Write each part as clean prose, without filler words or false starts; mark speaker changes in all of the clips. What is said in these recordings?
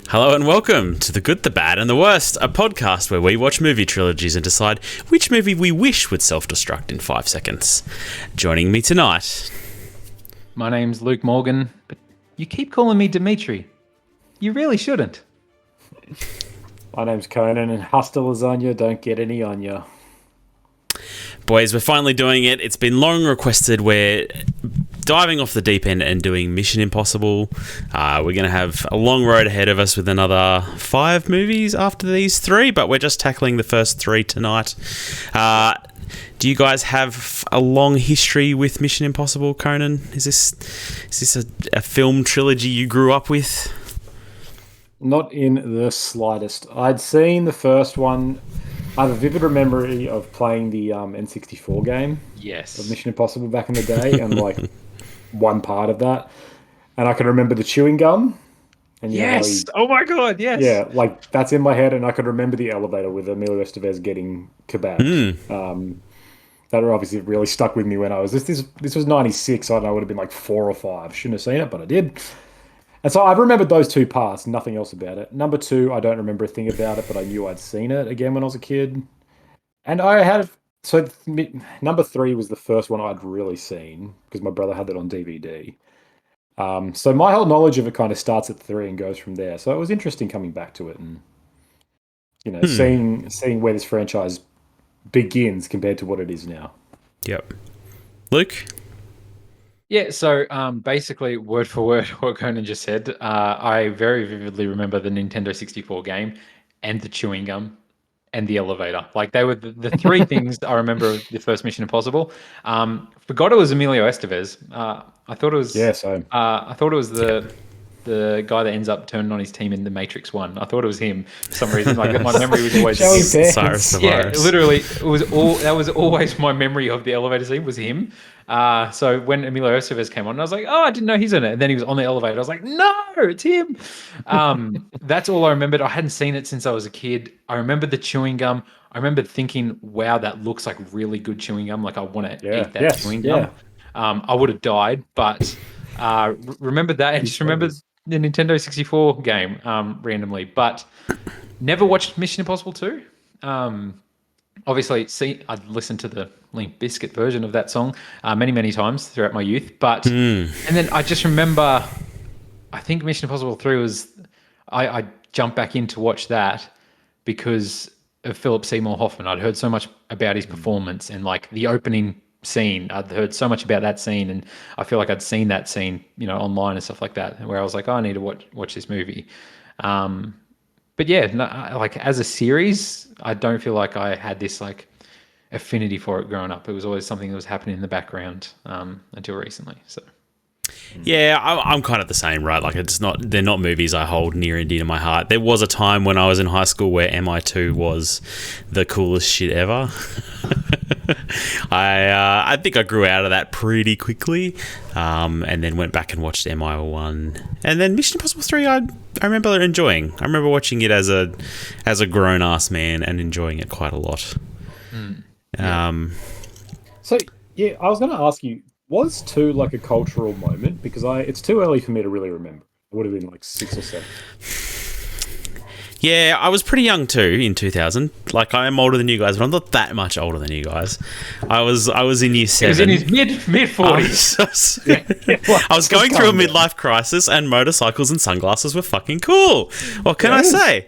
Speaker 1: Hello and welcome to The Good, the Bad and the Worst, a podcast where we watch movie trilogies and decide which movie we wish would self-destruct in 5 seconds. Joining me tonight...
Speaker 2: My name's Luke Morgan, but you keep calling me Dimitri. You really shouldn't.
Speaker 3: My name's Conan, and hasta lasagna, don't get any on ya.
Speaker 1: Boys, we're finally doing it. It's been long requested. We're diving off the deep end and doing Mission Impossible. We're going to have a long road ahead of us with another 5 movies after these 3, but we're just tackling the first 3 tonight. Do you guys have a long history with Mission Impossible, Conan? Is this a film trilogy you grew up with?
Speaker 3: Not in the slightest. I'd seen the first one. I have a vivid memory of playing the N64 game.
Speaker 2: Yes.
Speaker 3: Of Mission Impossible back in the day, and like one part of that. And I can remember the chewing gum. And
Speaker 2: yes! Oh my god, yes!
Speaker 3: Yeah, like that's in my head, and I could remember the elevator with Emilio Estevez getting kebabbed. That obviously really stuck with me when I was... This was 96, I don't know, I would have been like 4 or 5. Shouldn't have seen it, but I did. And so I remembered those 2 parts, nothing else about it. Number 2, I don't remember a thing about it, but I knew I'd seen it again when I was a kid. And I had... So number 3 was the first one I'd really seen, because my brother had it on DVD. So my whole knowledge of it kind of starts at 3 and goes from there. So it was interesting coming back to it and, you know, seeing where this franchise begins compared to what it is now.
Speaker 1: Yep. Luke?
Speaker 2: Yeah, so basically, word for word, what Conan just said, I very vividly remember the Nintendo 64 game and the chewing gum and the elevator. Like, they were the 3 things I remember of the first Mission Impossible. Forgot it was Emilio Estevez. I thought it was...
Speaker 3: Yeah, same.
Speaker 2: I thought it was the guy that ends up turning on his team in The Matrix 1. I thought it was him for some reason. Like, my memory was always him.
Speaker 1: Cyrus the
Speaker 2: Yeah,
Speaker 1: Virus.
Speaker 2: literally, that was always my memory of the elevator scene was him. So when Emilio Estevez came on, I was like, oh, I didn't know he's in it. And then he was on the elevator. I was like, no, it's him. That's all I remembered. I hadn't seen it since I was a kid. I remember the chewing gum. I remember thinking, wow, that looks like really good chewing gum. Like, I want to eat that chewing gum. I would have died, but remember that. I just remember the Nintendo 64 game randomly, but never watched Mission Impossible 2. Obviously, I'd listened to the Limp Bizkit version of that song many, many times throughout my youth. But and then I just remember, I think Mission Impossible 3 was, I jumped back in to watch that because of Philip Seymour Hoffman. I'd heard so much about his performance and like the opening scene. I'd heard so much about that scene, and I feel like I'd seen that scene, you know, online and stuff like that, where I was like, oh, I need to watch this movie. But yeah, like as a series, I don't feel like I had this like affinity for it growing up. It was always something that was happening in the background until recently. So
Speaker 1: Yeah, I'm kind of the same, right? Like, they're not movies I hold near and dear to my heart. There was a time when I was in high school where MI2 was the coolest shit ever. I think I grew out of that pretty quickly, and then went back and watched MI1, and then Mission Impossible 3. I remember enjoying. I remember watching it as a grown ass man and enjoying it quite a lot.
Speaker 3: So yeah, I was going to ask you, was 2 like a cultural moment? Because it's too early for me to really remember. It would have been like 6 or 7.
Speaker 1: Yeah, I was pretty young too in 2000. Like, I am older than you guys, but I'm not that much older than you guys. I was in year 7.
Speaker 2: he was in his mid 40s.
Speaker 1: I was going through a midlife crisis, and motorcycles and sunglasses were fucking cool. What can I say?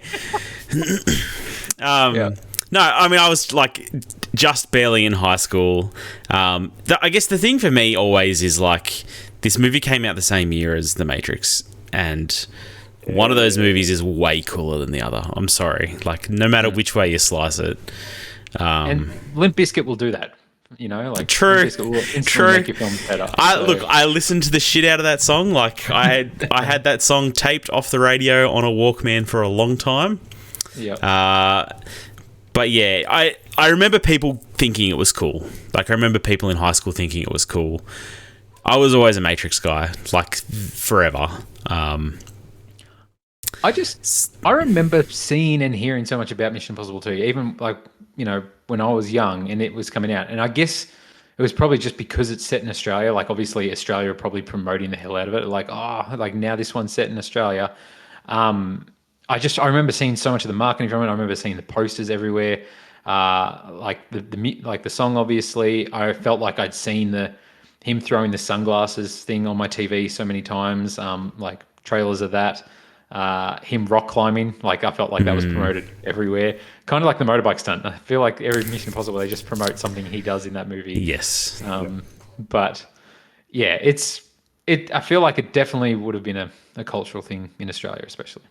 Speaker 1: No, I mean, I was like just barely in high school. I guess the thing for me always is like, this movie came out the same year as The Matrix, and one of those movies is way cooler than the other. I'm sorry. Like, no matter which way you slice it.
Speaker 2: And Limp Bizkit will do that. You know, like,
Speaker 1: True.
Speaker 2: Limp Bizkit will instantly make your film better.
Speaker 1: Look, I listened to the shit out of that song. Like, I had that song taped off the radio on a Walkman for a long time.
Speaker 2: Yeah.
Speaker 1: But yeah, I remember people thinking it was cool. Like, I remember people in high school thinking it was cool. I was always a Matrix guy, like, forever.
Speaker 2: I remember seeing and hearing so much about Mission Impossible 2, even like, you know, when I was young and it was coming out. And I guess it was probably just because it's set in Australia. Like, obviously Australia are probably promoting the hell out of it. Like, oh, like now this one's set in Australia. I remember seeing so much of the marketing from it. I remember seeing the posters everywhere. Like like the song, obviously. I felt like I'd seen him throwing the sunglasses thing on my TV so many times. Like trailers of that. Him rock climbing, like I felt like that was promoted everywhere. Kind of like the motorbike stunt. I feel like every Mission Impossible, they just promote something he does in that movie.
Speaker 1: Yes.
Speaker 2: But yeah, I feel like it definitely would have been a cultural thing in Australia, especially.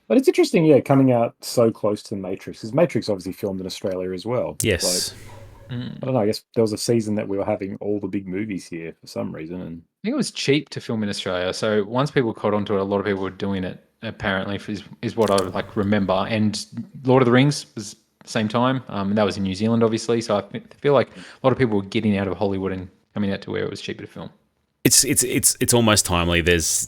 Speaker 3: But it's interesting, yeah, coming out so close to Matrix, because Matrix obviously filmed in Australia as well.
Speaker 1: Yes.
Speaker 3: Like, I don't know, I guess there was a season that we were having all the big movies here for some reason. And
Speaker 2: I think it was cheap to film in Australia. So once people caught onto it, a lot of people were doing it, apparently, is what I like remember. And Lord of the Rings was the same time. And that was in New Zealand, obviously. So I feel like a lot of people were getting out of Hollywood and coming out to where it was cheaper to film.
Speaker 1: It's almost timely. There's,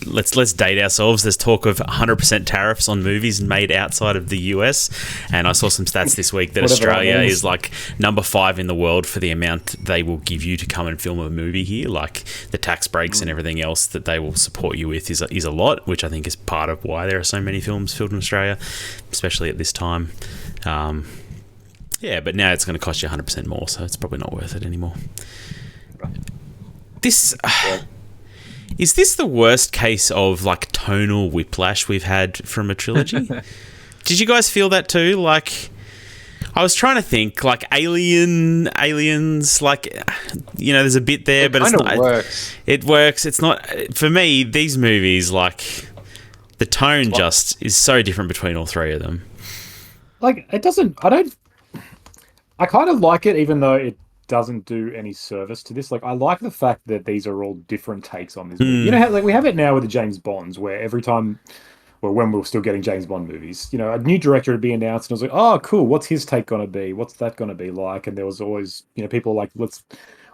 Speaker 1: let's date ourselves. There's talk of 100% tariffs on movies made outside of the US, and I saw some stats this week that Australia is like number 5 in the world for the amount they will give you to come and film a movie here. Like the tax breaks and everything else that they will support you with is a lot, which I think is part of why there are so many films filmed in Australia, especially at this time. Yeah, but now it's going to cost you 100% more, so it's probably not worth it anymore. Is this the worst case of like tonal whiplash we've had from a trilogy? Did you guys feel that too? Like, I was trying to think, like aliens, like, there's a bit there, but it's not. It works. It's not for me. These movies, like, the tone just is so different between all three of them.
Speaker 3: Like, it doesn't. I kind of like it, even though it doesn't do any service to this. Like, I like the fact that these are all different takes on this movie. You know how, like, we have it now with the James Bonds, where every time, well, when we were still getting James Bond movies, a new director would be announced, and I was like, oh, cool, what's his take going to be? What's that going to be like? And there was always, people like,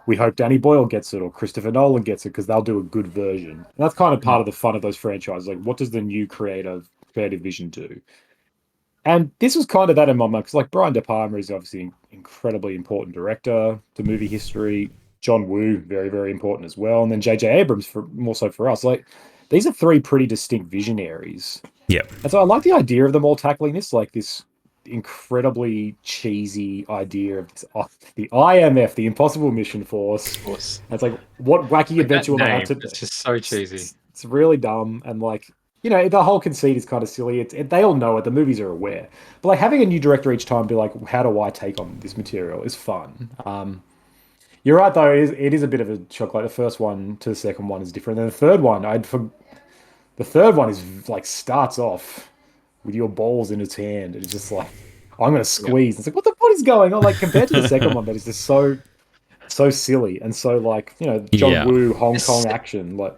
Speaker 3: we hope Danny Boyle gets it or Christopher Nolan gets it because they'll do a good version. And that's kind of part of the fun of those franchises. Like, what does the new creative vision do? And this was kind of that in my mind, because like Brian De Palma is obviously an incredibly important director to movie history. John Woo, very, very important as well. And then J.J. Abrams, more so for us. Like, these are 3 pretty distinct visionaries.
Speaker 1: Yeah.
Speaker 3: And so I like the idea of them all tackling this, like this incredibly cheesy idea of this, the IMF, the Impossible Mission Force. Of course. And it's like, what wacky adventure will I have to do?
Speaker 2: It's just so cheesy.
Speaker 3: It's really dumb, and like, the whole conceit is kind of silly. They all know it. The movies are aware. But like having a new director each time be like, how do I take on this material is fun. You're right, though. It is a bit of a shock. Like the first one to the second one is different. And the third one, the third one is like starts off with your balls in its hand. It's just like, I'm going to squeeze. It's like, what is going on? Like compared to the second one, that is just so silly and so like, John Woo, Hong Kong action. Like,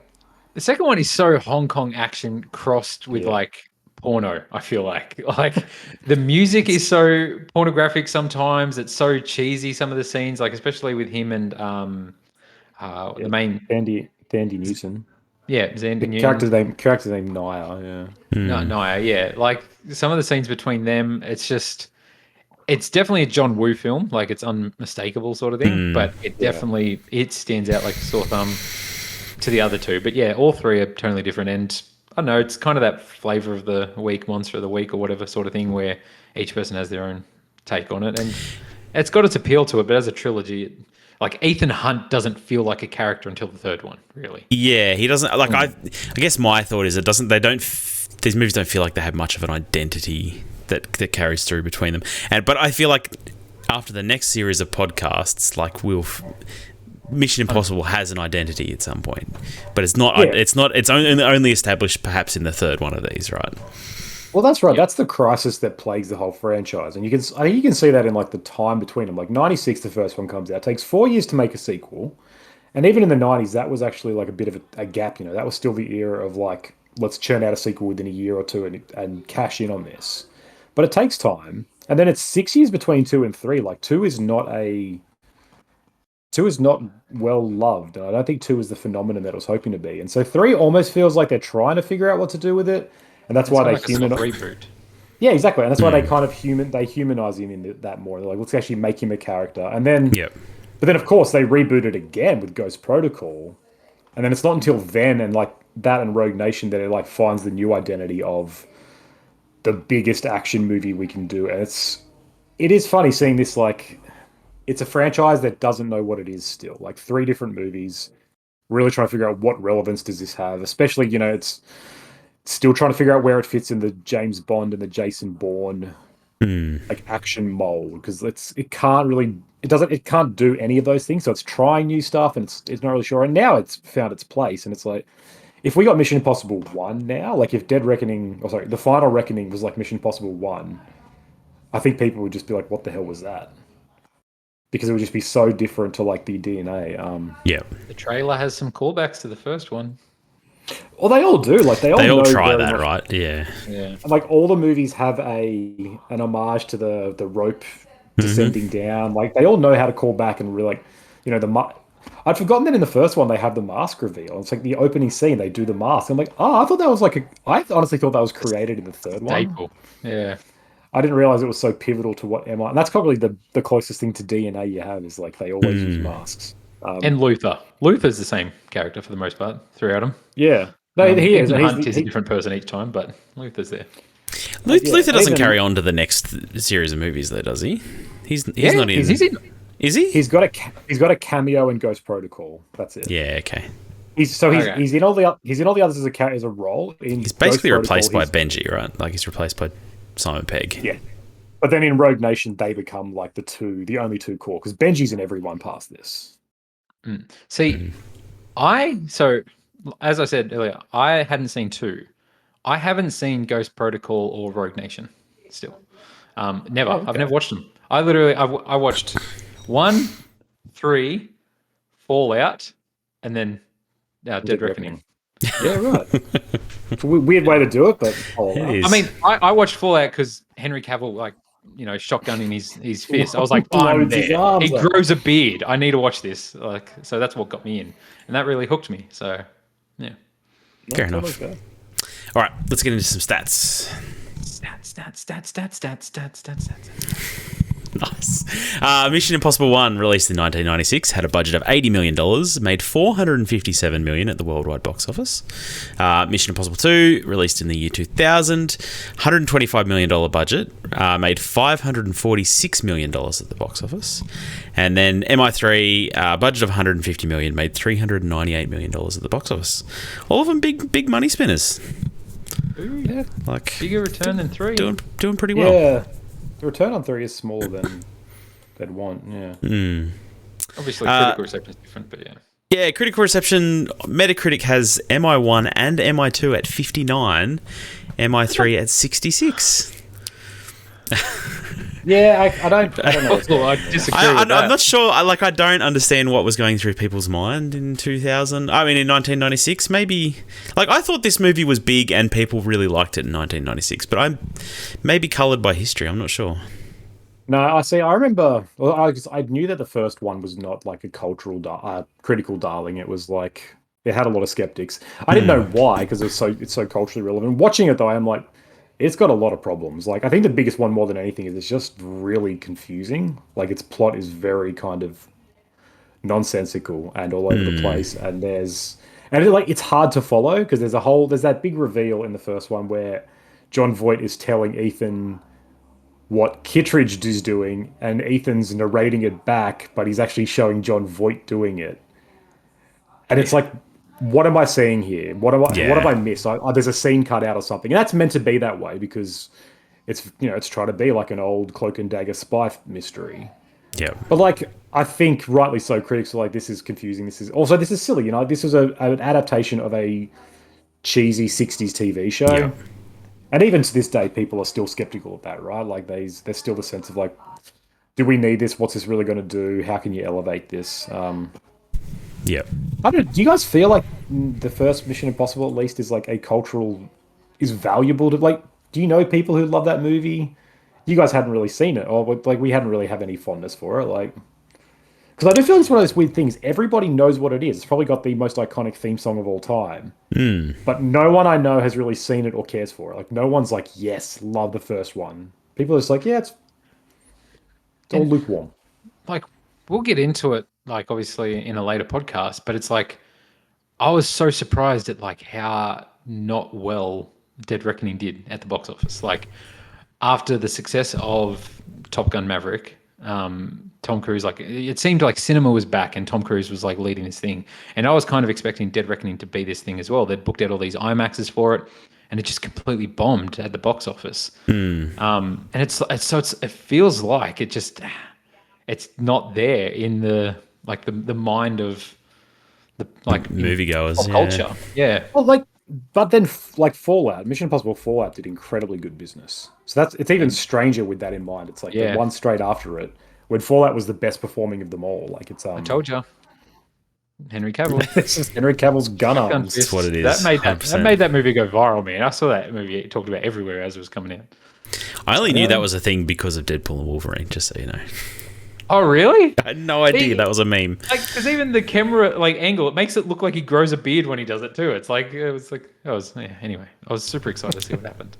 Speaker 2: the second one is so Hong Kong action crossed with like porno, I feel like. Like the music is so pornographic sometimes. It's so cheesy, some of the scenes, like especially with him and the main
Speaker 3: Andy Newton.
Speaker 2: Yeah, Xander Newton.
Speaker 3: Character's name Naya, yeah.
Speaker 2: No, Naya, yeah. Like some of the scenes between them, it's definitely a John Woo film, like it's unmistakable sort of thing, but it definitely it stands out like a sore thumb to the other two. But yeah, all 3 are totally different, and I don't know, it's kind of that flavor of the week, monster of the week or whatever sort of thing, where each person has their own take on it, and it's got its appeal to it. But as a trilogy, like Ethan Hunt doesn't feel like a character until the third one, really.
Speaker 1: Yeah, he doesn't. Like I guess my thought is these movies don't feel like they have much of an identity that carries through between them. But I feel like after the next series of podcasts, like Mission Impossible has an identity at some point, but it's not. Yeah. It's only established perhaps in the third one of these, right?
Speaker 3: Well, that's right. Yep. That's the crisis that plagues the whole franchise, and I think you can see that in like the time between them. Like '96, the first one comes out. It takes 4 years to make a sequel, and even in the '90s, that was actually like a bit of a gap. That was still the era of like, let's churn out a sequel within a year or two and cash in on this. But it takes time, and then it's 6 years between 2 and 3. Like 2 is not well loved, and I don't think 2 is the phenomenon that it was hoping to be. And so 3 almost feels like they're trying to figure out what to do with it, and that's why they humanize. Reboot. Yeah, exactly, and that's why they kind of humanize him in that more. They're like, let's actually make him a character, and then but then of course they reboot it again with Ghost Protocol, and then it's not until then, and like that and Rogue Nation that it like finds the new identity of the biggest action movie we can do, and it is funny seeing this like it's a franchise that doesn't know what it is still. Like 3 different movies, really trying to figure out what relevance does this have. Especially, it's still trying to figure out where it fits in the James Bond and the Jason Bourne like action mold because it can't do any of those things. So it's trying new stuff and it's not really sure. And now it's found its place. And it's like if we got Mission Impossible 1 now, like if The Final Reckoning was like Mission Impossible 1, I think people would just be like, what the hell was that? Because it would just be so different to like the DNA.
Speaker 1: Yeah.
Speaker 2: The trailer has some callbacks to the first one.
Speaker 3: Well, they all do. Like they all know
Speaker 1: try
Speaker 3: very
Speaker 1: that,
Speaker 3: much,
Speaker 1: right? Yeah.
Speaker 2: Yeah.
Speaker 3: like all the movies have an homage to the rope descending down. Like they all know how to call back and really like, I'd forgotten that in the first one they have the mask reveal. It's like the opening scene they do the mask. I'm like, I thought that was I honestly thought that was created in the third one.
Speaker 2: Staple. Yeah.
Speaker 3: I didn't realize it was so pivotal to what MI. And that's probably the closest thing to DNA you have is like they always use masks.
Speaker 2: And Luther. Luther's the same character for the most part throughout them.
Speaker 3: Yeah, no, he is.
Speaker 2: He's a different person each time, but Luther's there.
Speaker 1: Luther doesn't carry on to the next series of movies, though, does he? He's not in.
Speaker 2: He's in.
Speaker 1: Is he?
Speaker 3: He's got a cameo in Ghost Protocol. That's it.
Speaker 1: Yeah. Okay.
Speaker 3: He's in all the others as a role.
Speaker 1: He's basically replaced by Benji, right? Like he's replaced by Simon Pegg.
Speaker 3: Yeah. But then in Rogue Nation, they become like the only 2 core because Benji's in everyone past this.
Speaker 2: See, as I said earlier, I hadn't seen 2. I haven't seen Ghost Protocol or Rogue Nation still. Never.
Speaker 3: Oh, okay.
Speaker 2: I've never watched them. I watched 1, 3, Fallout, and then Dead Reckoning.
Speaker 3: Yeah, right. It's a weird way to do it, but
Speaker 1: It
Speaker 2: I mean, I watched Fallout because Henry Cavill, like, shotgunning his fist. I was like, I'm there. He grows a beard. I need to watch this. Like, so that's what got me in, and that really hooked me. So, yeah.
Speaker 1: Fair enough. All right, let's get into some stats.
Speaker 2: Stats.
Speaker 1: Nice. Mission Impossible 1, released in 1996, had a budget of $80 million, made $457 million at the worldwide box office. Mission Impossible 2, released in the year 2000, $125 million budget, made $546 million at the box office. And then MI3, budget of $150 million, made $398 million at the box office. All of them big money spinners.
Speaker 2: Ooh, yeah.
Speaker 1: Like
Speaker 2: bigger return than 3.
Speaker 1: Doing pretty well.
Speaker 3: Yeah. The return on 3 is smaller than they'd want, yeah.
Speaker 2: Obviously, critical reception is different, but yeah.
Speaker 1: Yeah, critical reception, Metacritic has MI1 and MI2 at 59, MI3 at 66.
Speaker 3: Yeah, I don't know.
Speaker 2: I disagree with that.
Speaker 1: I'm not sure. I don't understand what was going through people's mind in 2000. I mean, in 1996, maybe. Like, I thought this movie was big and people really liked it in 1996, but I'm maybe coloured by history. I'm not sure.
Speaker 3: No, I remember. Well, I knew that the first one was not like a critical darling. It was like it had a lot of skeptics. I didn't know why because it's so culturally relevant. Watching it though, I'm like, it's got a lot of problems. Like I think the biggest one more than anything is it's just really confusing. Like its plot is very kind of nonsensical and all over the place. And it's hard to follow because there's that big reveal in the first one where John Voight is telling Ethan what Kittredge is doing, and Ethan's narrating it back, but he's actually showing John Voight doing it. And it's like, what am I seeing here? What have I missed? There's a scene cut out or something. And that's meant to be that way because it's trying to be like an old Cloak and Dagger spy mystery.
Speaker 1: Yeah.
Speaker 3: But like, I think rightly so, critics are like, this is confusing. This is silly. This was an adaptation of a cheesy 60s TV show.
Speaker 1: Yeah.
Speaker 3: And even to this day, people are still skeptical of that, right? Like there's still the sense of like, do we need this? What's this really going to do? How can you elevate this?
Speaker 1: Yeah.
Speaker 3: Do you guys feel like the first Mission Impossible at least is like is valuable to like? Do you know people who love that movie? You guys hadn't really seen it, or like we hadn't really have any fondness for it, like. Because I do feel it's one of those weird things. Everybody knows what it is. It's probably got the most iconic theme song of all time. But no one I know has really seen it or cares for it. Like, no one's like, yes, love the first one. People are just like, yeah, it's all lukewarm.
Speaker 2: Like, we'll get into it, like, obviously in a later podcast, but it's like, I was so surprised at like how not well Dead Reckoning did at the box office. Like after the success of Top Gun Maverick, Tom Cruise, like it seemed like cinema was back and Tom Cruise was like leading this thing. And I was kind of expecting Dead Reckoning to be this thing as well. They'd booked out all these IMAXs for it, and it just completely bombed at the box office. And it feels like it's not there in the like the mind of the like
Speaker 1: Moviegoers,
Speaker 2: pop
Speaker 1: yeah.
Speaker 2: culture. Yeah.
Speaker 3: Well, like, but then like Fallout, Mission Impossible Fallout did incredibly good business. So it's even stranger with that in mind. It's like the
Speaker 2: Yeah.
Speaker 3: one straight after it, when Fallout was the best performing of them all. Like it's
Speaker 2: I told you. Henry Cavill.
Speaker 3: it's just Henry Cavill's gun
Speaker 2: Gun
Speaker 3: arms.
Speaker 2: fist.
Speaker 1: what it is,
Speaker 2: That
Speaker 1: 100%.
Speaker 2: made that movie go viral, man. I saw that movie talked about everywhere as it was coming out.
Speaker 1: I only knew that was a thing because of Deadpool and Wolverine, just so you know.
Speaker 2: Oh, really?
Speaker 1: I had no idea that was a meme.
Speaker 2: Like, because even the camera like angle, it makes it look like he grows a beard when he does it too. It's like anyway. I was super excited to see what happened.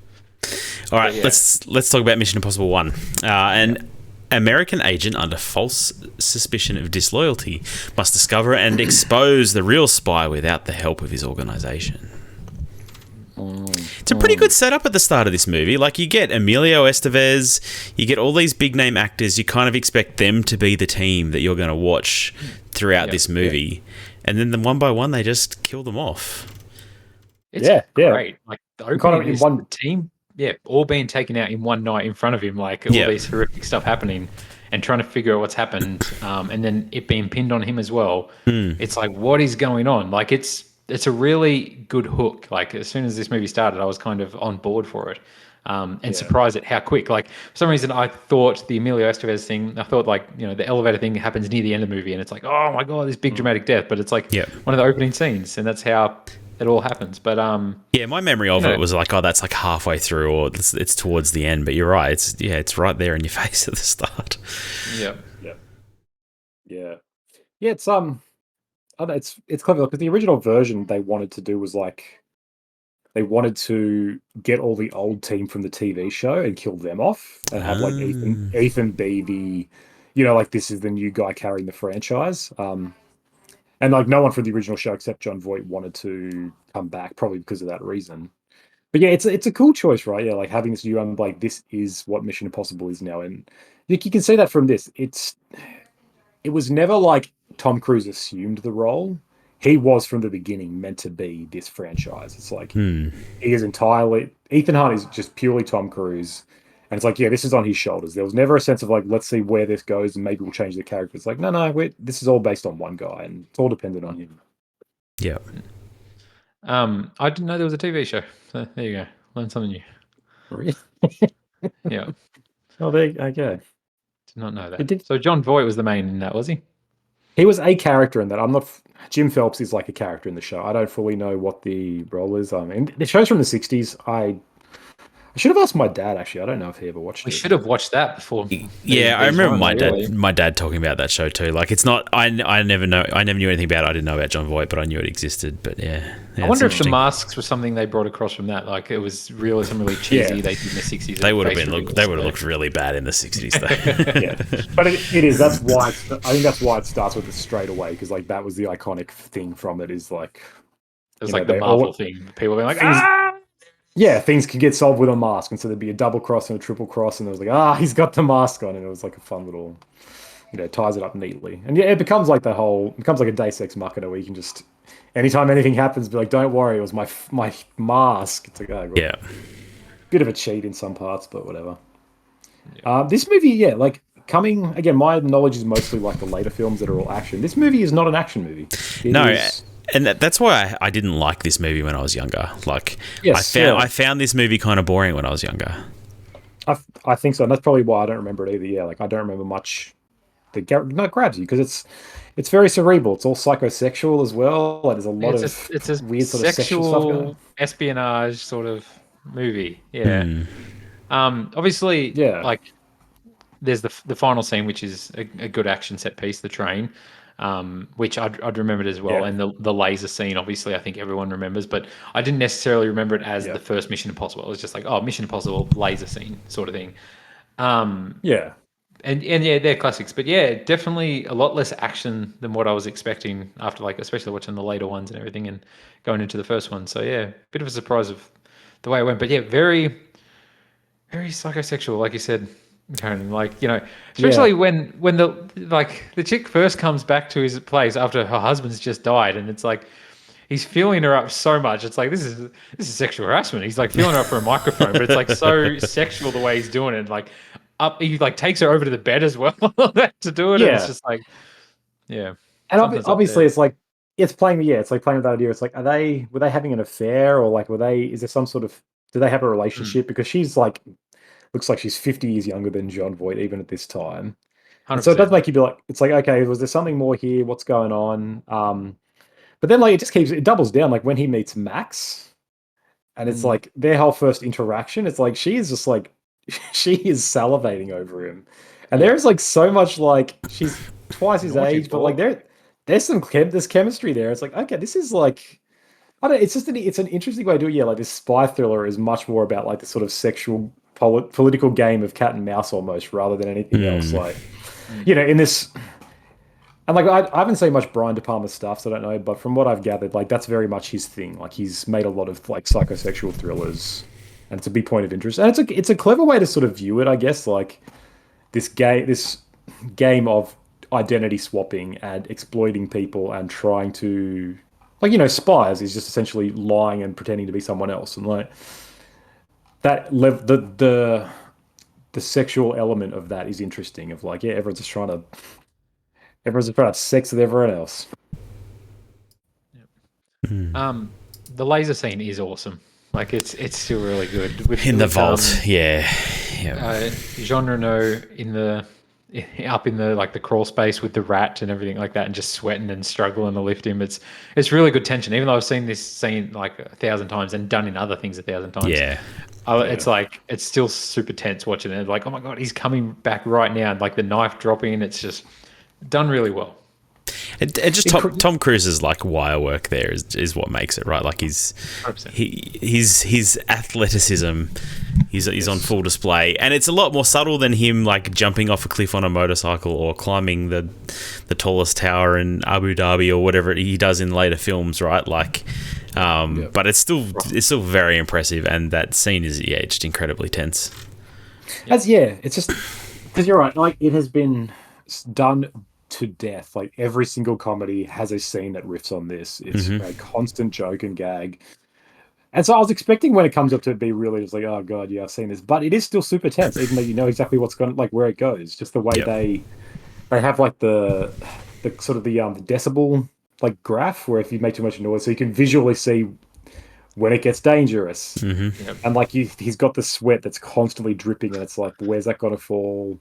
Speaker 1: All right,
Speaker 2: yeah.
Speaker 1: let's talk about Mission Impossible 1. An American agent under false suspicion of disloyalty must discover and expose the real spy without the help of his organization. It's a pretty good setup at the start of this movie. Like, you get Emilio Estevez, you get all these big name actors. You kind of expect them to be the team that you're going to watch throughout this movie, and then one by one they just kill them off.
Speaker 2: It's great. Like the opening is the team, all being taken out in one night in front of him, like all these horrific stuff happening, and trying to figure out what's happened, and then it being pinned on him as well. It's like, what is going on? Like it's a really good hook. Like as soon as this movie started, I was kind of on board for it, and surprised at how quick. Like for some reason, I thought the Emilio Estevez thing. I thought like the elevator thing happens near the end of the movie, and it's like, oh my god, this big dramatic death. But it's like one of the opening scenes, and that's how it all happens. But
Speaker 1: my memory of it was like, oh, that's like halfway through, or it's towards the end. But you're right, it's right there in your face at the start.
Speaker 3: Yeah. It's I don't know, it's clever because the original version they wanted to do was like they wanted to get all the old team from the TV show and kill them off and have like Ethan be the like this is the new guy carrying the franchise. And like no one from the original show except John Voight wanted to come back, probably because of that reason. But yeah, it's a cool choice, right? Yeah, like having this new like this is what Mission Impossible is now, and you can see that from this. It was never like Tom Cruise assumed the role. He was from the beginning meant to be this franchise. It's like he is entirely Ethan Hunt is just purely Tom Cruise, and it's like this is on his shoulders. There was never a sense of like let's see where this goes and maybe we'll change the character. It's like no, this is all based on one guy and it's all dependent on him.
Speaker 1: Yeah.
Speaker 2: I didn't know there was a TV show. So there you go, learn something new.
Speaker 3: Really?
Speaker 2: Yeah.
Speaker 3: Oh, there. Okay.
Speaker 2: Did not know that. So John Voight was the main in that, was he?
Speaker 3: He was a character in that. I'm not. Jim Phelps is like a character in the show. I don't fully know what the role is. I mean, the show's from the '60s. I should have asked my dad. Actually, I don't know if he ever watched it.
Speaker 2: We should have watched that before.
Speaker 1: Yeah, I remember my dad talking about that show too. Like, it's not. I never knew anything about it. I didn't know about John Voight, but I knew it existed. But
Speaker 2: I wonder if the masks were something they brought across from that. Like it was realism, really cheesy. They did in the '60s.
Speaker 1: They would have been. They would have looked really bad in the '60s, though.
Speaker 3: But it is. That's why. I think that's why it starts with it straight away because like that was the iconic thing from it. Is like
Speaker 2: it was like the Marvel thing. People being like,
Speaker 3: yeah, things can get solved with a mask, and so there'd be a double cross and a triple cross, and it was like, he's got the mask on, and it was like a fun little, ties it up neatly, and it becomes like a Deus Ex Machina where you can just, anytime anything happens, be like, don't worry, it was my mask. It's like, bit of a cheat in some parts, but whatever. Yeah. This movie, like coming again, my knowledge is mostly like the later films that are all action. This movie is not an action movie.
Speaker 1: And that's why I didn't like this movie when I was younger. Like, I found this movie kind of boring when I was younger.
Speaker 3: I think so. And that's probably why I don't remember it either. Yeah, like I don't remember much that grabs you because it's very cerebral. It's all psychosexual as well. Like, there's a lot of
Speaker 2: it's a
Speaker 3: weird sort of sexual stuff going on.
Speaker 2: Espionage sort of movie. Yeah. Obviously, like there's the final scene, which is a good action set piece, the train. Which I'd remembered as well, and the laser scene. Obviously, I think everyone remembers, but I didn't necessarily remember it as the first Mission Impossible. It was just like, Mission Impossible laser scene sort of thing. And yeah, they're classics. But yeah, definitely a lot less action than what I was expecting after, like, especially watching the later ones and everything and going into the first one. So yeah, bit of a surprise of the way it went. But yeah, very, very psychosexual, like you said, Karen. Like, especially
Speaker 3: Yeah.
Speaker 2: when the chick first comes back to his place after her husband's just died, and it's like he's feeling her up so much. It's like this is sexual harassment. He's like feeling her up for a microphone, but it's like so sexual the way he's doing it. Like he like takes her over to the bed as well to do it, and it's
Speaker 3: Yeah.
Speaker 2: just like, yeah,
Speaker 3: And
Speaker 2: something's up
Speaker 3: obviously,
Speaker 2: there.
Speaker 3: it's like it's playing. Yeah, it's like playing with that idea. It's like, were they having an affair, or like is there some sort of do they have a
Speaker 2: Mm,
Speaker 3: relationship? Because she's like looks like she's 50 years younger than John Voight even at this time, and so it does
Speaker 2: 100%.
Speaker 3: make you be like, it's like, okay, was there something more here? What's going on? But then like it doubles down. Like when he meets Max, and it's
Speaker 2: Mm,
Speaker 3: like their whole first interaction. It's like she is just like she is salivating over him, and
Speaker 2: yeah,
Speaker 3: there's like so much like she's twice his
Speaker 2: naughty
Speaker 3: age, but like
Speaker 2: talk.
Speaker 3: there's chemistry there. It's like, okay, this is like I don't. It's just it's an interesting way to do it. Yeah, like this spy thriller is much more about like the sort of sexual political game of cat and mouse almost, rather than anything else.
Speaker 1: Mm.
Speaker 3: Like
Speaker 2: Mm,
Speaker 3: in this. And like I haven't seen much Brian De Palma stuff, so I don't know. But from what I've gathered, like that's very much his thing. Like he's made a lot of like psychosexual thrillers, and it's a big point of interest. And it's a clever way to sort of view it, I guess. Like this game of identity swapping and exploiting people and trying to like spies is just essentially lying and pretending to be someone else, and like the sexual element of that is interesting. Of like, yeah, everyone's just trying to have sex with everyone else.
Speaker 2: yeah.
Speaker 1: Mm.
Speaker 2: The laser scene is awesome. Like it's still really good
Speaker 1: In the vault, yeah.
Speaker 2: Jean Reno up in the like the crawl space with the rat and everything like that, and just sweating and struggling to lift him. It's really good tension. Even though I've seen this scene like 1,000 times and done in other things 1,000 times,
Speaker 1: Yeah.
Speaker 2: it's like it's still super tense watching it. Like, oh my god, he's coming back right now, and like the knife dropping. It's just done really well.
Speaker 1: It just Tom Cruise's like wire work there is what makes it, right. Like
Speaker 2: 100%.
Speaker 1: his athleticism is on full display, and it's a lot more subtle than him like jumping off a cliff on a motorcycle or climbing the tallest tower in Abu Dhabi or whatever he does in later films, right? Like but it's still very impressive, and that scene is just incredibly tense.
Speaker 3: It's just because you're right. Like it has been done to death. Like every single comedy has a scene that riffs on this. It's a constant joke and gag. And so I was expecting when it comes up to be really just like, oh god, yeah, I've seen this, but it is still super tense, even though you know exactly what's going, like where it goes. Just the way they have like the sort of the decibel like graph where if you make too much noise, so you can visually see when it gets dangerous.
Speaker 2: Yep.
Speaker 3: And like he's got the sweat that's constantly dripping, and it's like, where's that gonna fall?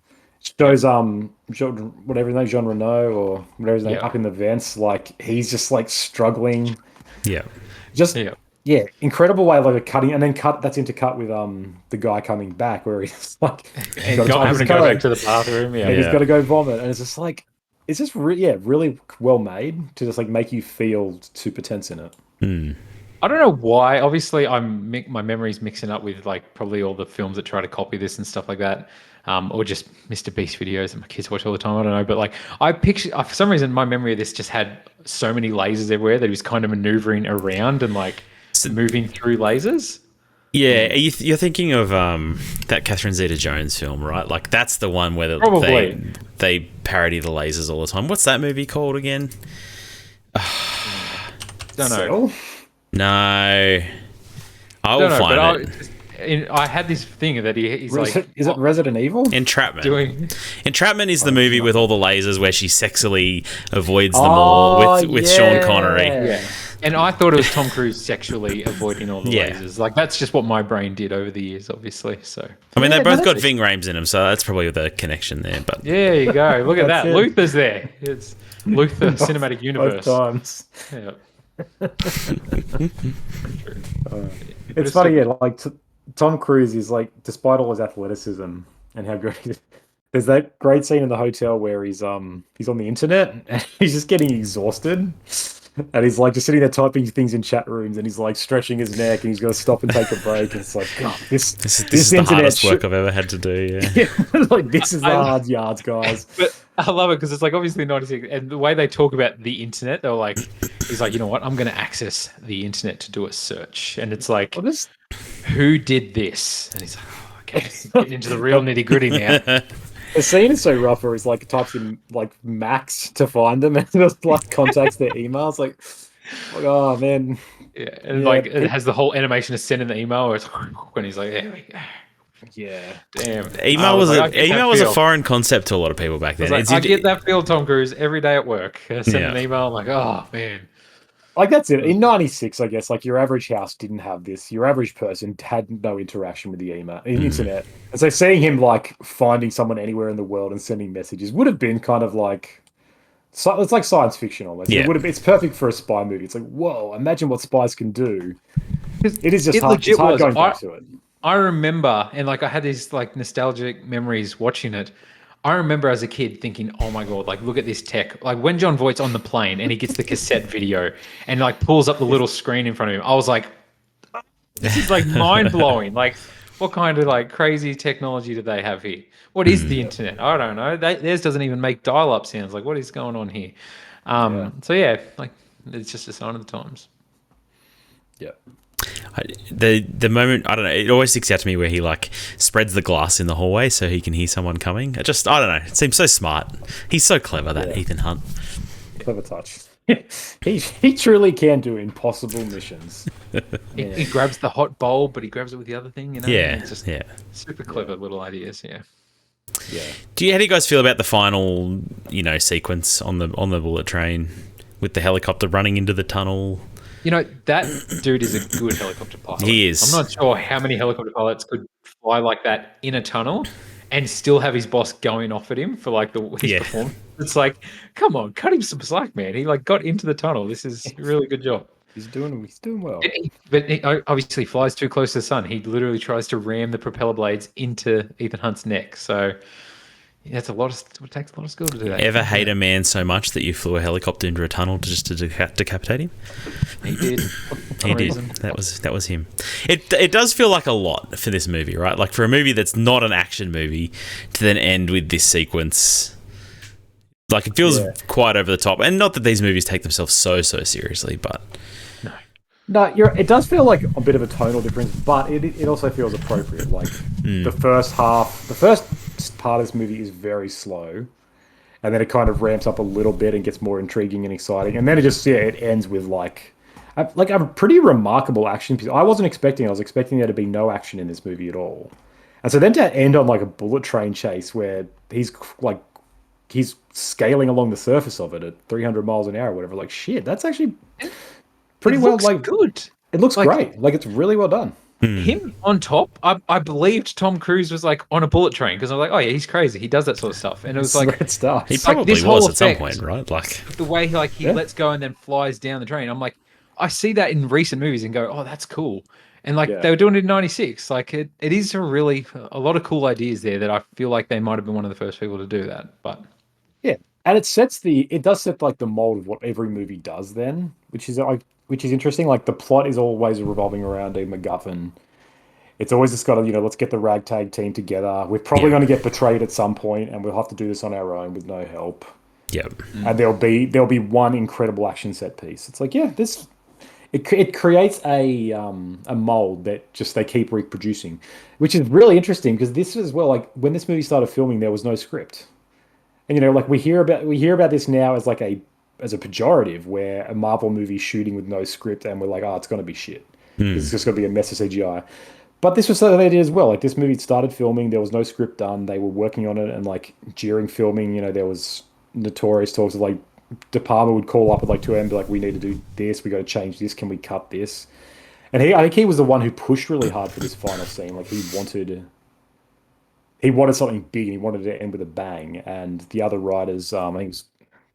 Speaker 3: Shows whatever his name, Jean Reno or whatever his name,
Speaker 2: Yeah.
Speaker 3: up in the vents, like he's just like struggling.
Speaker 1: Yeah.
Speaker 3: Just
Speaker 2: Yeah.
Speaker 3: yeah, incredible way of like cutting, and then that's intercut with the guy coming back where he's like
Speaker 2: And
Speaker 3: got to
Speaker 2: not
Speaker 3: time
Speaker 2: having to
Speaker 3: his
Speaker 2: go
Speaker 3: code,
Speaker 2: back to the bathroom.
Speaker 3: and he's
Speaker 2: Yeah.
Speaker 3: got to go vomit, and it's just like it's just really well made to just like make you feel super tense in it.
Speaker 2: I don't know why. Obviously, my memory's mixing up with like probably all the films that try to copy this and stuff like that, or just Mr. Beast videos that my kids watch all the time. I don't know, but like I picture for some reason my memory of this just had so many lasers everywhere that he was kind of maneuvering around and like moving through lasers.
Speaker 1: Yeah, you're thinking of that Catherine Zeta-Jones film, right? Like that's the one where
Speaker 2: Probably.
Speaker 1: they parody the lasers all the time. What's that movie called again?
Speaker 2: Don't know.
Speaker 3: So,
Speaker 1: No, I will
Speaker 2: Don't know, but
Speaker 1: find it.
Speaker 2: I had this thing that he's like
Speaker 3: is it Resident Evil?
Speaker 1: Entrapment.
Speaker 2: doing.
Speaker 1: Entrapment is the movie with all the lasers where she sexually avoids them all with Sean Connery.
Speaker 2: Yeah. And I thought it was Tom Cruise sexually avoiding all the
Speaker 1: Yeah.
Speaker 2: lasers. Like that's just what my brain did over the years, obviously. So
Speaker 1: I mean,
Speaker 3: Yeah,
Speaker 1: they both
Speaker 3: no,
Speaker 1: got
Speaker 3: that's-
Speaker 1: Ving Rhames in them, so that's probably the connection there. But
Speaker 2: there you go. Look at
Speaker 3: That's
Speaker 2: that.
Speaker 3: it.
Speaker 2: Luther's there. It's Luther Cinematic
Speaker 3: Both
Speaker 2: Universe.
Speaker 3: times.
Speaker 2: Yeah.
Speaker 3: It's funny, yeah. Like Tom Cruise is like, despite all his athleticism and how great he is, there's that great scene in the hotel where he's on the internet and he's just getting exhausted, And he's like just sitting there typing things in chat rooms, and he's like stretching his neck, and he's going to stop and take a break. And it's like, God,
Speaker 1: This is the hardest work I've ever had to do. Yeah.
Speaker 3: like this is the hard yards, guys.
Speaker 2: But I love it because it's like obviously 96, and the way they talk about the internet, they're like, he's like, you know what, I'm going to access the internet to do a search, and it's like, who did this? And he's like, oh, okay, getting into the real nitty gritty now.
Speaker 3: The scene is so rough where he's like types in like Max to find them and just like contacts their emails. Like, oh man.
Speaker 2: Yeah, and like it has the whole animation of sending the email where it's when he's like,
Speaker 3: yeah,
Speaker 2: damn.
Speaker 1: Email was a foreign concept to a lot of people back then.
Speaker 2: Like, I get that feel, Tom Cruise, every day at work. Send an email, I'm like, oh man.
Speaker 3: Like that's it. In '96, I guess, like your average house didn't have this. Your average person had no interaction with the internet, and so seeing him like finding someone anywhere in the world and sending messages would have been kind of like, it's like science fiction almost.
Speaker 1: Yeah.
Speaker 3: It's perfect for a spy movie. It's like, whoa, imagine what spies can do. It is just hard. It's hard going back to it.
Speaker 2: I remember, and like I had these like nostalgic memories watching it. I remember as a kid thinking, oh my God, like look at this tech. Like when John Voight's on the plane and he gets the cassette video and like pulls up the little screen in front of him, I was like, this is like mind blowing. Like what kind of like crazy technology do they have here? What is the internet? I don't know. Theirs doesn't even make dial-up sounds. Like what is going on here? So yeah, like it's just a sign of the times.
Speaker 3: Yeah.
Speaker 1: The moment, I don't know, it always sticks out to me where he like spreads the glass in the hallway so he can hear someone coming. I don't know, it seems so smart. He's so clever, that Ethan Hunt.
Speaker 3: Clever touch. he truly can do impossible missions.
Speaker 2: He grabs the hot bowl, but he grabs it with the other thing, you know?
Speaker 1: Yeah,
Speaker 2: it's just super clever little ideas, yeah.
Speaker 3: Yeah.
Speaker 1: How do you guys feel about the final, sequence on the bullet train with the helicopter running into the tunnel?
Speaker 2: You know, that dude is a good helicopter pilot.
Speaker 1: He is.
Speaker 2: I'm not sure how many helicopter pilots could fly like that in a tunnel and still have his boss going off at him for like his performance. It's like, come on, cut him some slack, man. He like got into the tunnel. This is a really good job.
Speaker 3: He's doing well.
Speaker 2: But he obviously flies too close to the sun. He literally tries to ram the propeller blades into Ethan Hunt's neck. So it takes a lot of skill to do that.
Speaker 1: Ever hate a man so much that you flew a helicopter into a tunnel to decapitate him?
Speaker 2: He did.
Speaker 1: He did. That was him. It does feel like a lot for this movie, right? Like for a movie that's not an action movie to then end with this sequence. Like it feels quite over the top. And not that these movies take themselves so seriously, but
Speaker 3: No, it does feel like a bit of a tonal difference, but it also feels appropriate. Like the first part of this movie is very slow, and then it kind of ramps up a little bit and gets more intriguing and exciting, and then it ends with like a pretty remarkable action piece. I was expecting there to be no action in this movie at all, and so then to end on like a bullet train chase where he's scaling along the surface of it at 300 miles an hour or whatever. Like shit, that's actually pretty well like
Speaker 2: good.
Speaker 3: It looks great. Like it's really well done.
Speaker 2: Him on top, I believed Tom Cruise was like on a bullet train because I was like, oh yeah, he's crazy. He does that sort of stuff, and it was like
Speaker 3: great stuff.
Speaker 1: He probably was at some point, right? Like
Speaker 2: the way he lets go and then flies down the train. I'm like, I see that in recent movies and go, oh, that's cool. And like they were doing it in '96. Like it is a lot of cool ideas there that I feel like they might have been one of the first people to do that. But
Speaker 3: yeah, and it does set like the mold of what every movie does then, which is interesting. Like the plot is always revolving around a MacGuffin. It's always just got to, let's get the ragtag team together. We're probably going to get betrayed at some point, and we'll have to do this on our own with no help.
Speaker 1: Yep.
Speaker 3: And there'll be one incredible action set piece. It's like, it creates a mold that just they keep reproducing, which is really interesting because this as well, like when this movie started filming, there was no script. And like we hear about this now as like as a pejorative, where a Marvel movie shooting with no script, and we're like, oh, it's going to be shit. It's just going to be a mess of CGI. But this was something they did as well. Like this movie started filming, there was no script done. They were working on it, and like during filming, there was notorious talks of like De Palma would call up at like 2 a.m. and be like, we need to do this, we got to change this, can we cut this? And I think he was the one who pushed really hard for this final scene. Like he wanted something big, and he wanted it to end with a bang. And the other writers, I think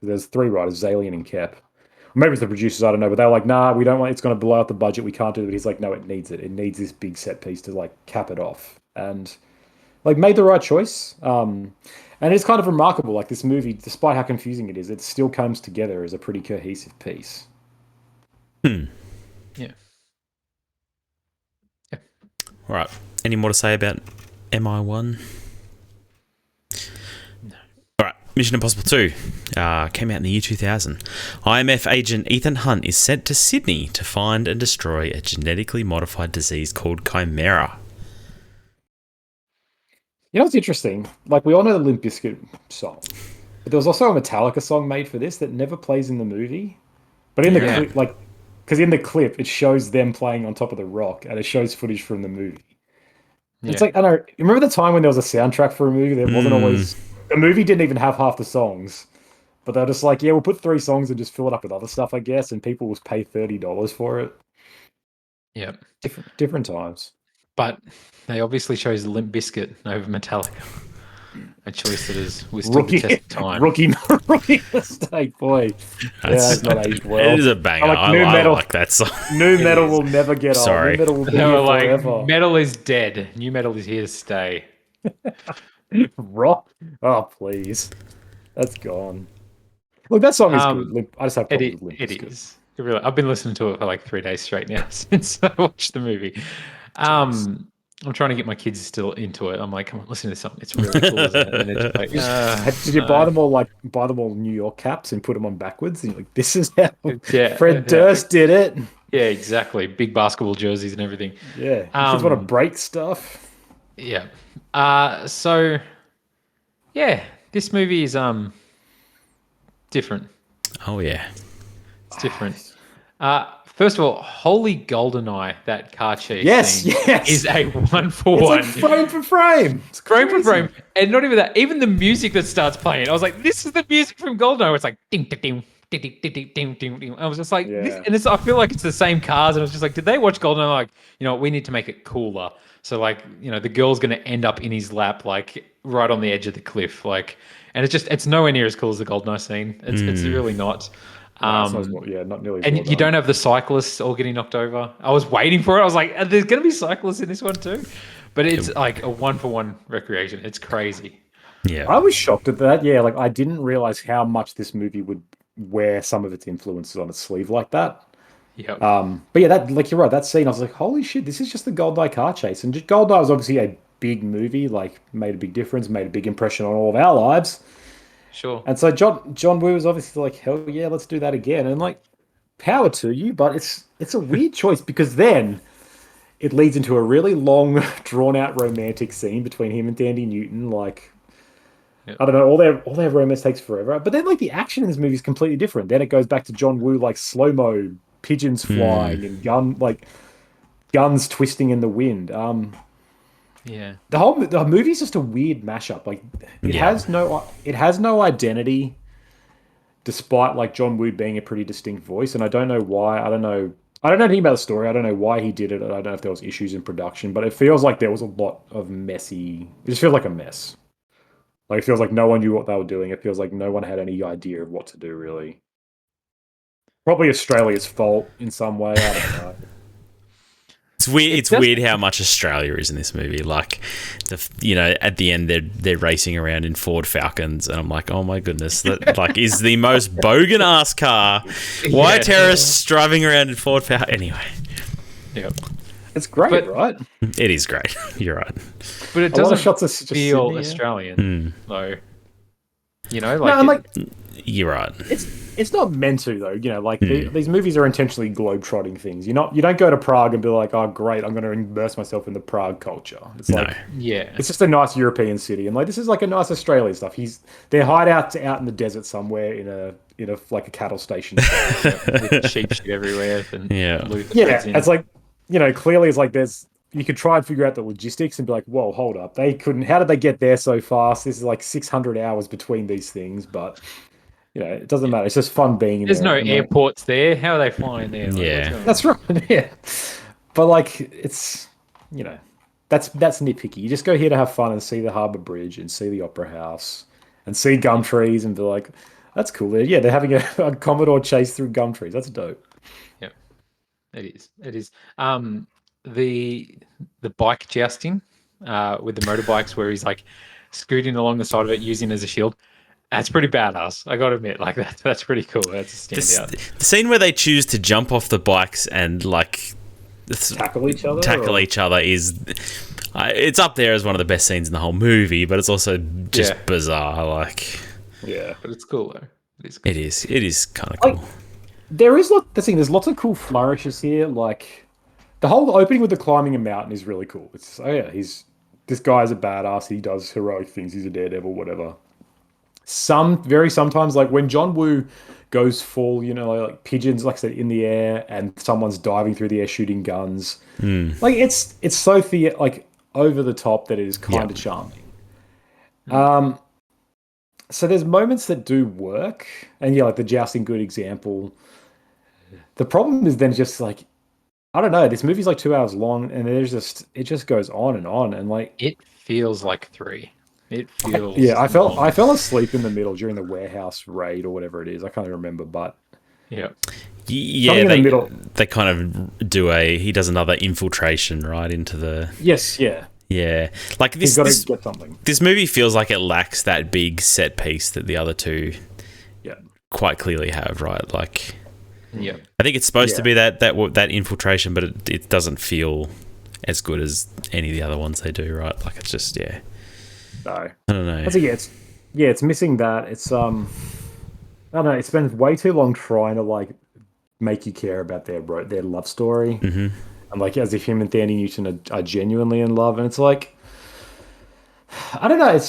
Speaker 3: there's 3 writers, Zalian and Kep. Or maybe it's the producers, I don't know, but they're like, nah, we don't want, it's going to blow out the budget, we can't do it. But he's like, no, it needs it. It needs this big set piece to like cap it off. And like made the right choice. And it's kind of remarkable, like this movie, despite how confusing it is, it still comes together as a pretty cohesive piece.
Speaker 2: Yeah.
Speaker 1: All right. Any more to say about MI1? All right. Mission Impossible 2 came out in the year 2000. IMF agent Ethan Hunt is sent to Sydney to find and destroy a genetically modified disease called Chimera.
Speaker 3: You know what's interesting? Like, we all know the Limp Bizkit song, but there was also a Metallica song made for this that never plays in the movie. But in the
Speaker 2: Yeah.
Speaker 3: clip, like, because in the clip, it shows them playing on top of the rock, and it shows footage from the movie.
Speaker 2: Yeah.
Speaker 3: It's like, I don't know. Remember the time when there was a soundtrack for a movie that wasn't always the movie didn't even have half the songs, but they're just like, yeah, we'll put 3 songs and just fill it up with other stuff, I guess, and people will pay $30 for it.
Speaker 2: Yeah.
Speaker 3: Different times.
Speaker 2: But they obviously chose Limp Bizkit over Metallica. A choice that has withstood the test of time.
Speaker 3: Rookie mistake, boy. Yeah, it's not aged well.
Speaker 1: It is a banger.
Speaker 3: Like,
Speaker 1: I like that song.
Speaker 3: New metal will never get old.
Speaker 1: Sorry.
Speaker 3: New metal will be
Speaker 2: They
Speaker 3: here
Speaker 2: were like,
Speaker 3: forever.
Speaker 2: metal is dead. New metal is here to stay.
Speaker 3: Rock? Oh, please. That's gone. Look, that song is good. I just have
Speaker 2: It,
Speaker 3: problems with Limp
Speaker 2: it
Speaker 3: Bizkit.
Speaker 2: is. It really, I've been listening to it for like 3 days straight now since I watched the movie. I'm trying to get my kids still into it. I'm like, come on, listen to this song. It's really cool, isn't it? And they're just like,
Speaker 3: Did you buy them all New York caps and put them on backwards? And you're like, this is how
Speaker 2: Yeah,
Speaker 3: Fred Durst did it.
Speaker 2: yeah, exactly. Big basketball jerseys and everything.
Speaker 3: Yeah. You kids want to break stuff?
Speaker 2: Yeah. So yeah, this movie is different.
Speaker 1: Oh, yeah.
Speaker 2: It's different. First of all, holy GoldenEye, that car chase
Speaker 3: Yes,
Speaker 2: scene
Speaker 3: yes.
Speaker 2: is a 1-for-1.
Speaker 3: It's like frame for frame. It's
Speaker 2: Frame for
Speaker 3: crazy.
Speaker 2: frame. And not even that, even the music that starts playing, I was like, this is the music from GoldenEye. Where it's like ding ding ding ding ding ding ding ding ding. I was just like, this,
Speaker 3: Yeah.
Speaker 2: and I feel like it's the same cars, and I was just like, did they watch GoldenEye? Like, we need to make it cooler. So like, the girl's gonna end up in his lap, like right on the edge of the cliff, like, and it's nowhere near as cool as the GoldenEye scene. It's really not.
Speaker 3: Not nearly.
Speaker 2: And
Speaker 3: well
Speaker 2: you don't
Speaker 3: done.
Speaker 2: have the cyclists all getting knocked over. I was waiting for it. I was like, there's going to be cyclists in this one too. But it's like a 1-for-1 recreation. It's crazy.
Speaker 1: Yeah.
Speaker 3: I was shocked at that. Yeah, like I didn't realize how much this movie would wear some of its influences on its sleeve like that.
Speaker 2: Yeah.
Speaker 3: But yeah, that, like, you're right. That scene, I was like, holy shit, this is just the GoldenEye car chase. And just GoldenEye was obviously a big movie, like made a big difference, made a big impression on all of our lives.
Speaker 2: Sure.
Speaker 3: And so John Woo was obviously like, hell yeah, let's do that again. And like, power to you, but it's a weird choice because then it leads into a really long, drawn out romantic scene between him and Thandie Newton. Like,
Speaker 2: Yep.
Speaker 3: I don't know, all their romance takes forever. But then like the action in this movie is completely different. Then it goes back to John Woo, like slow-mo, pigeons flying and guns twisting in the wind.
Speaker 2: Yeah.
Speaker 3: The movie's just a weird mashup. Like it has no identity, despite like John Woo being a pretty distinct voice. And I don't know why. I don't know anything about the story. I don't know why he did it. I don't know if there was issues in production, but it feels like there was a lot of messy. It just feels like a mess. Like it feels like no one knew what they were doing. It feels like no one had any idea of what to do. Really, probably Australia's fault in some way. I don't know.
Speaker 1: It's weird. It's weird how much Australia is in this movie. Like, at the end they're racing around in Ford Falcons, and I'm like, oh my goodness, that like is the most bogan ass car. Why are terrorists driving around in Ford Falcons? Anyway,
Speaker 2: Yep.
Speaker 3: It's great, right?
Speaker 1: it is great. You're right.
Speaker 2: But it
Speaker 3: A lot of
Speaker 2: doesn't
Speaker 3: shots are just
Speaker 2: feel
Speaker 3: Sydney, yeah.
Speaker 2: Australian, though.
Speaker 3: No, and like
Speaker 1: You're right.
Speaker 3: it's not meant to though. These movies are intentionally globe-trotting things. You don't go to Prague and be like, oh great, I'm going to immerse myself in the Prague culture. It's like
Speaker 2: yeah.
Speaker 3: it's just a nice European city, and like this is like a nice Australian stuff. Their hideouts out in the desert somewhere in a like a cattle station.
Speaker 2: With sheep shit everywhere. And loot that
Speaker 3: Yeah,
Speaker 2: feeds in.
Speaker 3: it's like clearly it's like you could try and figure out the logistics and be like, whoa, hold up, they couldn't. How did they get there so fast? This is like 600 hours between these things, but it doesn't matter. It's just fun being in
Speaker 2: There's
Speaker 3: there.
Speaker 2: no airports there. How are they flying there? Like,
Speaker 1: Yeah.
Speaker 2: what's going on?
Speaker 3: That's right. Yeah, but like it's that's nitpicky. You just go here to have fun and see the Harbour Bridge and see the Opera House and see gum trees and be like, that's cool. They're having a Commodore chase through gum trees. That's dope.
Speaker 2: Yep. It is. It is. The bike jousting with the motorbikes where he's like scooting along the side of it using it as a shield. That's pretty badass. I got to admit, like that's pretty cool. That's a standout.
Speaker 1: The scene where they choose to jump off the bikes and like
Speaker 3: Tackle each other.
Speaker 1: each other is it's up there as one of the best scenes in the whole movie, but it's also just bizarre. Like,
Speaker 3: yeah,
Speaker 2: but it's cool though. It is. Cool.
Speaker 1: It is kind of cool.
Speaker 3: Like, there's lots of cool flourishes here. Like the whole opening with the climbing a mountain is really cool. It's this guy's a badass. He does heroic things. He's a daredevil, whatever. Sometimes like when John Woo goes full, like pigeons, like I said, in the air, and someone's diving through the air shooting guns. Like it's so like over the top that it is kind of charming. So there's moments that do work, and like the jousting, good example. The problem is then just like, I don't know, this movie's like 2 hours long, and it just goes on, and like
Speaker 2: it feels like 3. It feels.
Speaker 3: I fell asleep in the middle during the warehouse raid or whatever it is. I can't even remember, but
Speaker 1: yeah, they kind of do he does another infiltration right into the yeah. Like this,
Speaker 3: he's got to get something.
Speaker 1: This movie feels like it lacks that big set piece that the other two quite clearly have, right? Like, I think it's supposed to be that infiltration, but it doesn't feel as good as any of the other ones they do, right? Like it's just
Speaker 3: No.
Speaker 1: I don't know.
Speaker 3: It's missing that. It's I don't know. It spends way too long trying to like make you care about their love story, and like as if him and Thandie Newton are genuinely in love, and it's like, I don't know.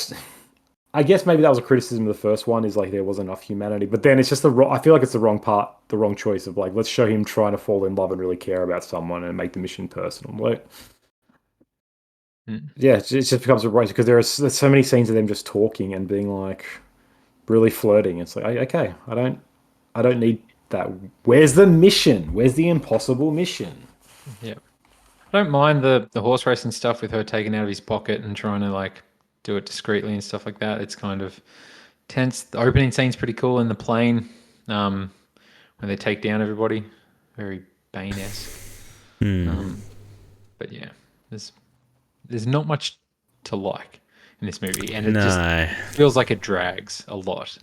Speaker 3: I guess maybe that was a criticism of the first one, is like there wasn't enough humanity, but then it's just I feel like it's the wrong choice of like, let's show him trying to fall in love and really care about someone and make the mission personal. Like, yeah, it just becomes a race because there's so many scenes of them just talking and being like really flirting. It's like, okay, I don't need that. Where's the mission? Where's the impossible mission?
Speaker 2: Yeah, I don't mind the horse racing stuff with her taken out of his pocket and trying to like do it discreetly and stuff like that. It's kind of tense. The opening scene's pretty cool in the plane, when they take down everybody, very Bane-esque. But yeah, there's not much to like in this movie, and it just feels like it drags a lot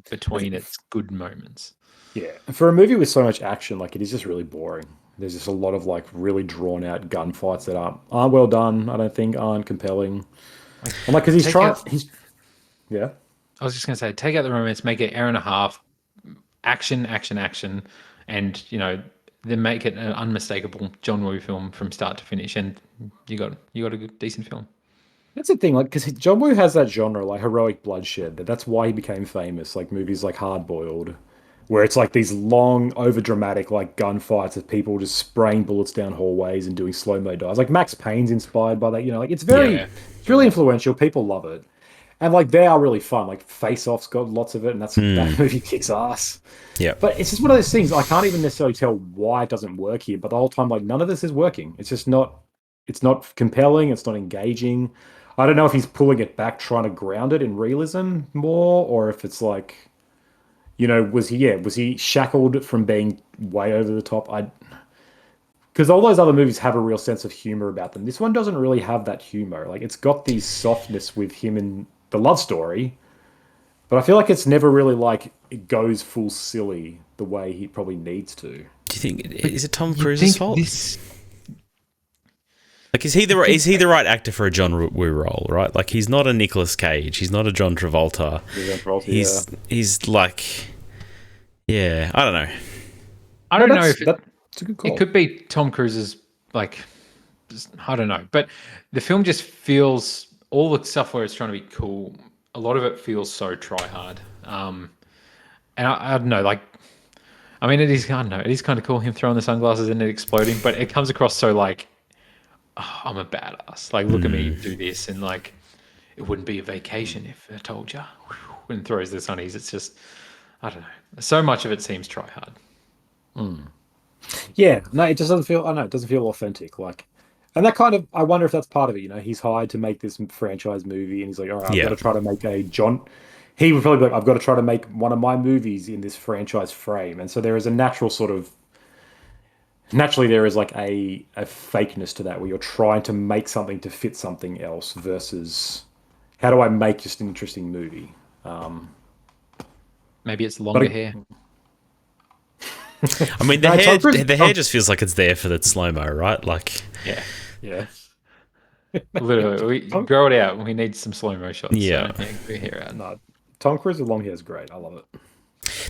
Speaker 2: between its good moments.
Speaker 3: Yeah, for a movie with so much action, like it is just really boring. There's just a lot of like really drawn out gunfights that aren't well done. I don't think aren't compelling. I'm like, because he's trying. Yeah.
Speaker 2: I was just gonna say, take out the romance, make it 1.5 hours, action, and then make it an unmistakable John Woo film from start to finish, and you got a good, decent film.
Speaker 3: That's the thing, like, because John Woo has that genre, like heroic bloodshed. That's why he became famous. Like movies like Hard Boiled, where it's like these long, overdramatic like gunfights of people just spraying bullets down hallways and doing slow mo dives. Like Max Payne's inspired by that. Like it's it's really influential. People love it, and like they are really fun. Like Face Off's got lots of it, and that movie kicks ass.
Speaker 1: Yeah,
Speaker 3: but it's just one of those things. I can't even necessarily tell why it doesn't work here. But the whole time, like none of this is working. It's just not. It's not compelling. It's not engaging. I don't know if he's pulling it back, trying to ground it in realism more, or if it's like, was he shackled from being way over the top? Because all those other movies have a real sense of humor about them. This one doesn't really have that humor. Like it's got the softness with him and the love story, but I feel like it's never really like it goes full silly the way he probably needs to.
Speaker 1: Do you think is it Tom Cruise's fault? Like, is he the right actor for a John Woo role, right? Like, he's not a Nicolas Cage. He's not a John Travolta. He's like, I don't know.
Speaker 2: I don't know if
Speaker 3: that's a good call.
Speaker 2: It could be Tom Cruise's, like, I don't know. But the film just feels, all the stuff where it's trying to be cool, a lot of it feels so try-hard. And I don't know, like, I mean, it is kind of cool, him throwing the sunglasses and it exploding, but it comes across so, like, oh, I'm a badass. Like, look at me do this, and like, it wouldn't be a vacation if I told you. And throws the sunnies. It's just, I don't know. So much of it seems try hard.
Speaker 3: Yeah, no, it just doesn't feel. I know it doesn't feel authentic. Like, and that kind of, I wonder if that's part of it. He's hired to make this franchise movie, and he's like, all right, I've got to try to make a John. He would probably be like, I've got to try to make one of my movies in this franchise frame, and so there is a natural sort of. Naturally, there is like a fakeness to that where you're trying to make something to fit something else versus how do I make just an interesting movie?
Speaker 2: Maybe it's longer hair.
Speaker 1: I mean, the hair just feels like it's there for the slow-mo, right? Like,
Speaker 3: Yeah.
Speaker 2: Literally, we grow it out. We need some slow-mo shots.
Speaker 1: Yeah.
Speaker 2: So, grow hair out.
Speaker 3: No, Tom Cruise with long hair is great. I love it.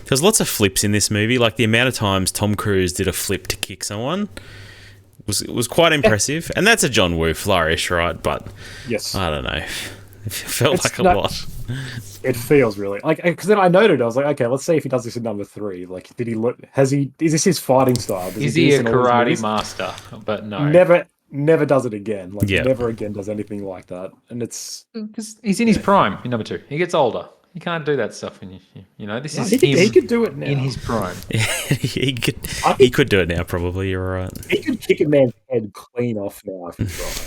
Speaker 1: there's lots of flips in this movie. Like, the amount of times Tom Cruise did a flip to kick someone was quite impressive. And that's a John Woo flourish, right? But
Speaker 3: Yes.
Speaker 1: I don't know. It felt like a lot.
Speaker 3: It feels really like, because then I noted, I was like, okay, let's see if he does this in number 3. Like, did he look? Is this his fighting style?
Speaker 2: Is he a karate master? But no,
Speaker 3: never does it again. Like,
Speaker 1: Yeah.
Speaker 3: never again does anything like that. And it's
Speaker 2: because he's in his prime in number 2. He gets older. You can't do that stuff when this is him.
Speaker 3: he could do it now
Speaker 2: in his prime.
Speaker 1: he could do it now, probably. You're right.
Speaker 3: He could kick a man's head clean off now if he tried.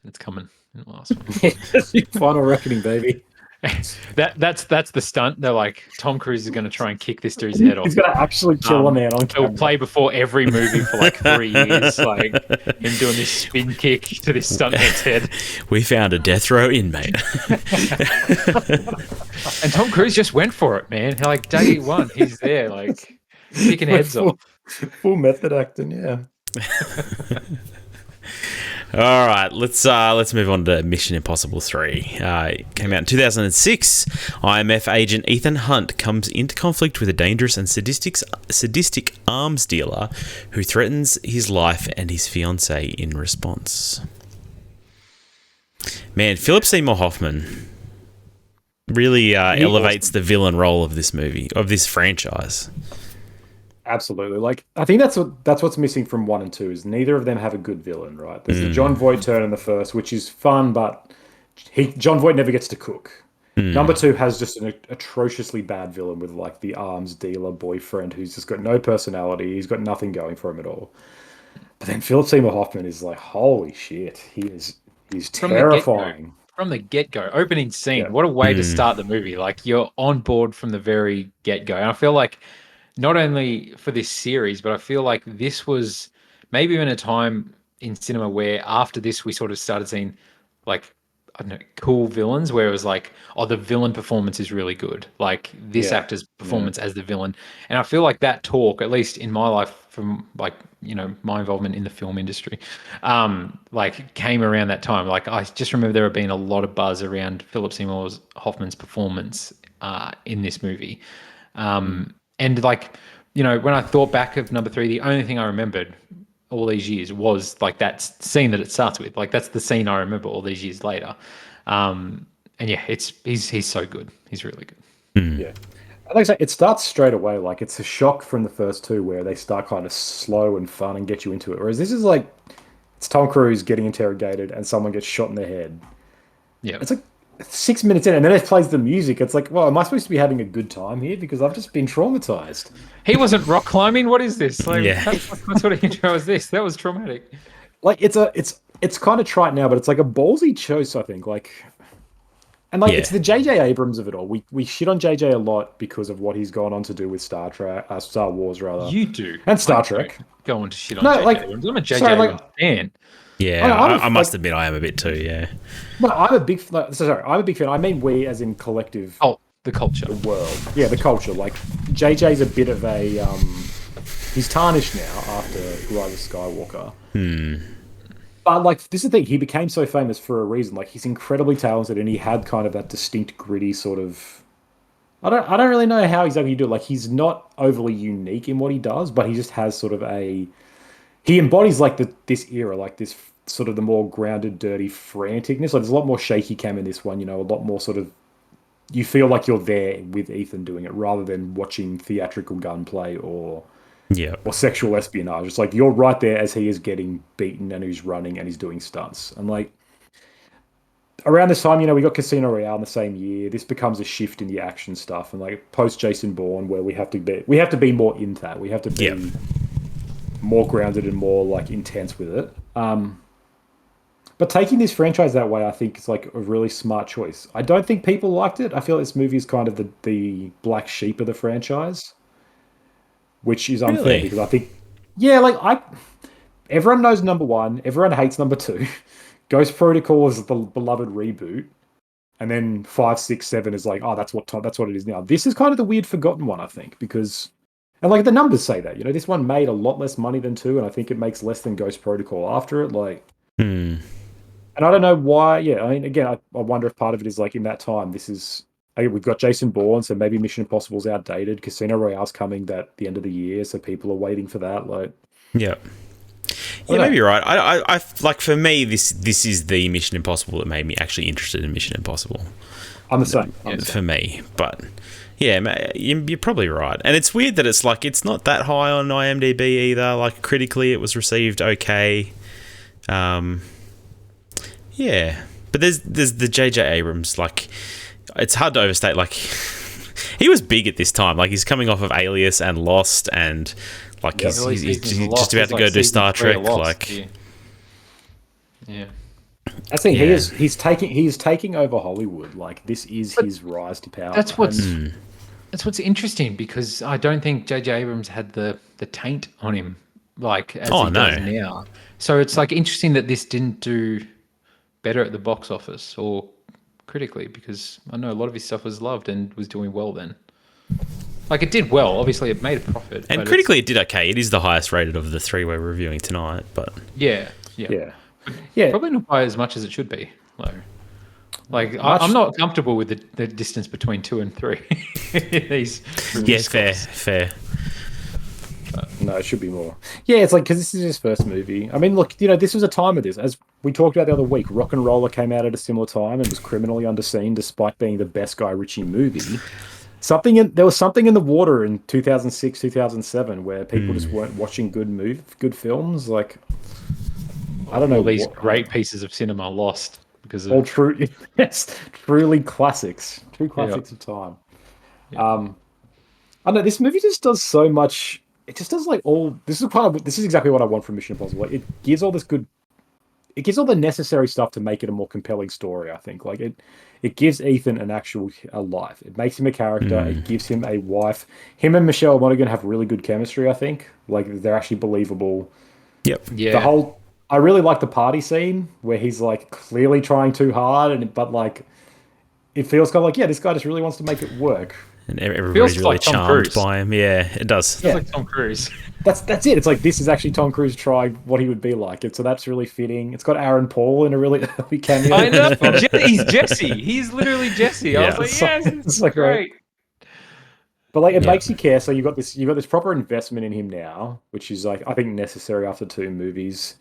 Speaker 2: It's coming in the last one.
Speaker 3: Final reckoning, baby.
Speaker 2: That's the stunt. They're like, Tom Cruise is going to try and kick this dude's head off.
Speaker 3: He's gonna actually kill a man on camera.
Speaker 2: He'll play before every movie for like 3 years, like him doing this spin kick to this stuntman's head.
Speaker 1: We found a death row inmate.
Speaker 2: And Tom Cruise just went for it, man. Like day one, he's there, like kicking heads off.
Speaker 3: Full method acting, yeah.
Speaker 1: All right, let's move on to Mission Impossible 3. It came out in 2006. IMF agent Ethan Hunt comes into conflict with a dangerous and sadistic arms dealer who threatens his life and his fiancée in response. Man, Philip Seymour Hoffman really elevates the villain role of this movie, of this franchise.
Speaker 3: Absolutely. Like, I think that's what's missing from 1 and 2 is neither of them have a good villain, right? There's the John Voight turn in the first, which is fun, but John Voight never gets to cook. Number 2 has just an atrociously bad villain with like the arms dealer boyfriend who's just got no personality. He's got nothing going for him at all. But then Philip Seymour Hoffman is like, holy shit, he's terrifying.
Speaker 2: From the get-go, opening scene, what a way to start the movie. Like, you're on board from the very get-go. And I feel like not only for this series, but I feel like this was maybe in a time in cinema where after this we sort of started seeing like, I don't know, cool villains where it was like, oh, the villain performance is really good. Like this actor's performance as the villain. And I feel like that talk, at least in my life from like, my involvement in the film industry, like came around that time. Like I just remember there had been a lot of buzz around Philip Seymour Hoffman's performance in this movie. And like, when I thought back of number 3, the only thing I remembered all these years was like that scene that it starts with. Like that's the scene I remember all these years later. And yeah, he's so good. He's really good.
Speaker 3: Yeah. Like I say, it starts straight away. Like it's a shock from the first 2 where they start kind of slow and fun and get you into it. Whereas this is like, it's Tom Cruise getting interrogated and someone gets shot in the head. Yeah. It's like 6 minutes in and then it plays the music. It's like, well, am I supposed to be having a good time here? Because I've just been traumatized.
Speaker 2: He wasn't rock climbing. What is this? Like, what sort of intro is this? That was traumatic.
Speaker 3: Like it's kind of trite now, but it's like a ballsy choice, I think. Like, and like it's the J.J. Abrams of it all. We shit on J.J. a lot because of what he's gone on to do with Star Wars rather.
Speaker 2: You do,
Speaker 3: and Star Trek.
Speaker 2: Go on to shit on J.J. Abrams. I'm a J.J. Abrams fan.
Speaker 1: Yeah, I must admit I am a bit too. Yeah.
Speaker 3: No, I'm a big. I'm a big fan. I mean, we as in collective.
Speaker 2: Oh, the culture,
Speaker 3: the world. Yeah, the culture. Like JJ's a bit of a. He's tarnished now after Rise of Skywalker. But like, this is the thing. He became so famous for a reason. Like, he's incredibly talented, and he had kind of that distinct, gritty sort of. I don't really know how exactly you do it. Like, he's not overly unique in what he does, but he just has sort of a. He embodies like this era, like this sort of the more grounded, dirty franticness. Like there's a lot more shaky cam in this one, a lot more sort of. You feel like you're there with Ethan doing it, rather than watching theatrical gunplay or sexual espionage. It's like you're right there as he is getting beaten and he's running and he's doing stunts. And like around this time, we got Casino Royale in the same year. This becomes a shift in the action stuff, and like post Jason Bourne, where we have to be more into that. We have to be more grounded and more like intense with it. But taking this franchise that way, I think is like a really smart choice. I don't think people liked it. I feel this movie is kind of the black sheep of the franchise, which is unfair because I think, everyone knows number 1, everyone hates number 2. Ghost Protocol is the beloved reboot. and then 5, 6, 7 is like, oh, that's what it is now. This is kind of the weird forgotten one, I think, because and like the numbers say that, this one made a lot less money than 2, and I think it makes less than Ghost Protocol after it. Like, and I don't know why. Yeah, I mean, again, I wonder if part of it is like in that time, we've got Jason Bourne, so maybe Mission Impossible's outdated. Casino Royale's coming at the end of the year, so people are waiting for that. Like,
Speaker 1: yeah, maybe you're right. I like for me, this is the Mission Impossible that made me actually interested in Mission Impossible.
Speaker 3: I'm the same.
Speaker 1: For me, but yeah, you're probably right. And it's weird that it's like it's not that high on IMDb either. Like critically, it was received okay. Yeah, but there's the J.J. Abrams. Like, it's hard to overstate. Like, he was big at this time. Like, he's coming off of Alias and Lost, and like he's just about to go do Star Trek. Like,
Speaker 2: yeah.
Speaker 3: I think he's taking over Hollywood. Like, this is his rise to power.
Speaker 2: That's what's interesting, because I don't think J.J. Abrams had the taint on him like as he does now. So it's like interesting that this didn't do better at the box office or critically, because I know a lot of his stuff was loved and was doing well then. Like, it did well. Obviously, it made a profit.
Speaker 1: And critically, it did okay. It is the highest rated of the 3 we're reviewing tonight. But
Speaker 2: yeah. Probably not by as much as it should be. Like I'm not comfortable with the distance between 2 and 3. These fair.
Speaker 3: No, it should be more. Yeah, it's like, because this is his first movie. I mean, look, this was a time of this. As we talked about the other week, Rock and Roller came out at a similar time and was criminally underseen despite being the best Guy Ritchie movie. There was something in the water in 2006, 2007 where people just weren't watching good films. Like, I don't know.
Speaker 2: All these great pieces of cinema lost because of...
Speaker 3: All true, yes, truly classics. True classics of time. I don't know, this movie just does so much. It just does like all. This is exactly what I want from Mission Impossible. Like, it gives all the necessary stuff to make it a more compelling story. I think like it gives Ethan an actual life. It makes him a character. It gives him a wife. Him and Michelle Monaghan have really good chemistry. I think like they're actually believable.
Speaker 1: Yep.
Speaker 2: Yeah.
Speaker 3: I really like the party scene where he's like clearly trying too hard, but like it feels kind of like, this guy just really wants to make it work.
Speaker 1: And everybody's really charmed by him. Yeah, it does.
Speaker 2: It's like Tom Cruise.
Speaker 3: That's it. It's like, this is actually Tom Cruise trying what he would be like. And so that's really fitting. It's got Aaron Paul in a really early cameo.
Speaker 2: I know. He's Jesse. He's literally Jesse. I was like, yes, it's like great.
Speaker 3: But like, it makes you care. So you got this proper investment in him now, which is like, I think necessary after 2 movies.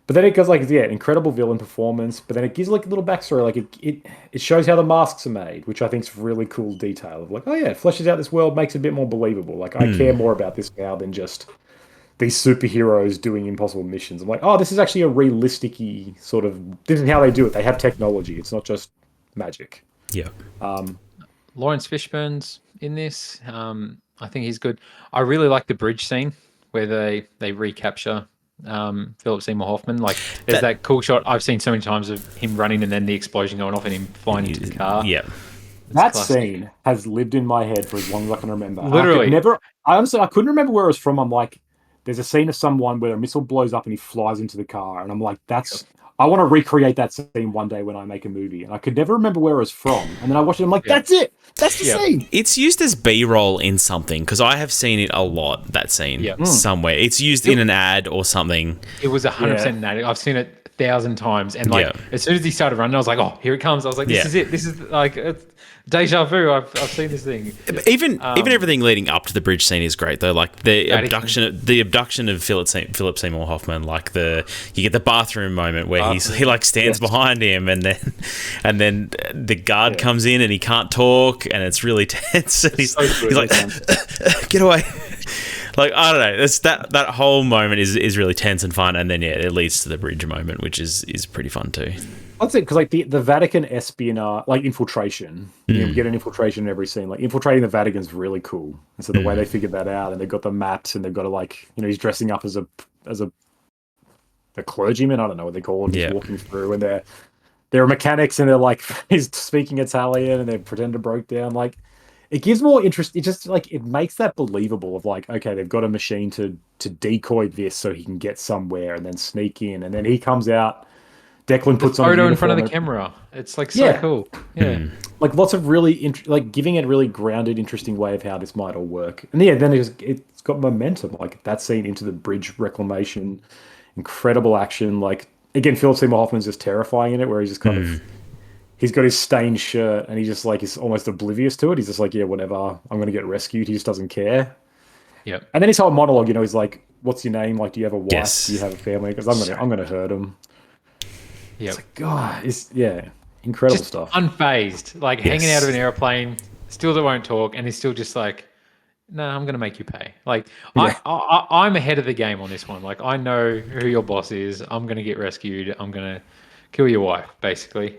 Speaker 3: But then it goes like, incredible villain performance. But then it gives like a little backstory. Like it shows how the masks are made, which I think is really cool detail of like, it fleshes out this world, makes it a bit more believable. Like, I care more about this now than just these superheroes doing impossible missions. I'm like, this is actually a realistic-y sort of, this is how they do it. They have technology. It's not just magic.
Speaker 1: Yeah.
Speaker 2: Lawrence Fishburne's in this. I think he's good. I really like the bridge scene where they recapture Philip Seymour Hoffman. Like, there's that cool shot I've seen so many times of him running and then the explosion going off and him flying into the car.
Speaker 1: Yeah.
Speaker 3: That scene has lived in my head for as long as I can remember.
Speaker 2: Literally.
Speaker 3: I couldn't remember where it was from. I'm like, there's a scene of someone where a missile blows up and he flies into the car. And I'm like, I want to recreate that scene one day when I make a movie. And I could never remember where it was from. And then I watched it. I'm like, that's it. That's the scene.
Speaker 1: It's used as B-roll in something, because I have seen it a lot, that scene, somewhere. It's used in an ad or something.
Speaker 2: It was 100% an ad. I've seen it 1,000 times. And like, as soon as he started running, I was like, here it comes. I was like, this is it. This is like, it's deja vu. I've seen this thing.
Speaker 1: Even everything leading up to the bridge scene is great though. Like the abduction of Philip Seymour Hoffman. Like you get the bathroom moment where he like stands behind him, and then the guard comes in and he can't talk, and it's really tense. And he's like, get away. Like, I don't know. That whole moment is really tense and fun, and then it leads to the bridge moment, which is pretty fun too.
Speaker 3: That's it, because like the Vatican espionage, like infiltration, we get an infiltration in every scene. Like, infiltrating the Vatican is really cool, and so the way they figured that out, and they've got the maps, and they've got to like, he's dressing up as a clergyman. I don't know what they call him. He's walking through, and they're mechanics, and they're like, he's speaking Italian, and they pretend to broke down. Like, it gives more interest. It just like, it makes that believable of like, okay, they've got a machine to decoy this so he can get somewhere and then sneak in, and then he comes out Declan puts on a
Speaker 2: photo in front of the
Speaker 3: uniform.
Speaker 2: camera. It's like so cool. Yeah.
Speaker 3: Like lots of really like giving it a really grounded, interesting way of how this might all work. And yeah, then it's got momentum. Like that scene into the bridge reclamation, incredible action. Like again, Philip Seymour Hoffman's just terrifying in it, where he's just kind of he's got his stained shirt and he just like is almost oblivious to it. He's just like, yeah, whatever. I'm gonna get rescued. He just doesn't care.
Speaker 2: Yep.
Speaker 3: And then his whole monologue, he's like, "What's your name? Like, do you have a wife?
Speaker 1: Yes.
Speaker 3: Do you have a family? Because I'm gonna hurt him."
Speaker 2: Yeah.
Speaker 3: It's like, God, incredible
Speaker 2: Just
Speaker 3: stuff.
Speaker 2: unfazed, like hanging out of an airplane, still won't talk, and he's still just like, "No, I'm going to make you pay." Like, I'm ahead of the game on this one. Like, I know who your boss is. I'm going to get rescued. I'm going to kill your wife, basically.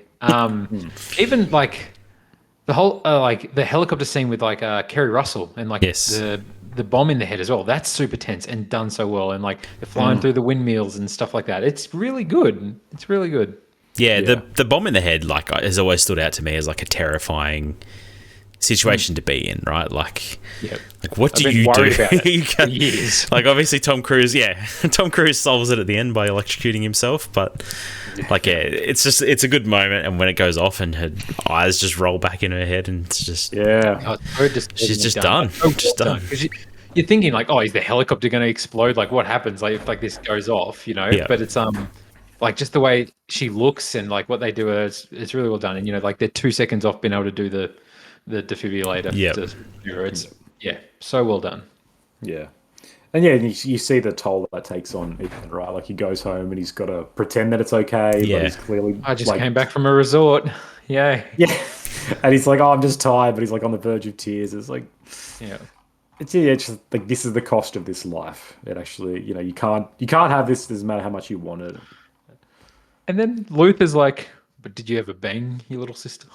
Speaker 2: Even like the whole like the helicopter scene with like Kerry Russell and like the bomb in the head as well. That's super tense and done so well. And like they're flying through the windmills and stuff like that. It's really good. It's really good.
Speaker 1: Yeah, the bomb in the head like has always stood out to me as like a terrifying situation to be in, right? Like, like what do you do? You can,
Speaker 2: years.
Speaker 1: Like obviously Tom Cruise solves it at the end by electrocuting himself, but like it's a good moment, and when it goes off and her eyes just roll back in her head and it's just she's just done. Just done.
Speaker 2: Because you're thinking like, oh, is the helicopter going to explode? Like what happens like if like this goes off, But it's like just the way she looks and like what they do, it's really well done. And like they're 2 seconds off being able to do the defibrillator. It's so well done.
Speaker 3: Yeah. And you see the toll that takes on Ethan, right? Like he goes home and he's got to pretend that it's okay, but he's clearly
Speaker 2: I just came back from a resort. Yeah.
Speaker 3: And he's like, "Oh, I'm just tired," but he's like on the verge of tears. It's like, it's just like this is the cost of this life. It actually, you can't have this. Doesn't matter how much you want it.
Speaker 2: And then Luther's like, "But did you ever bang your little sister?"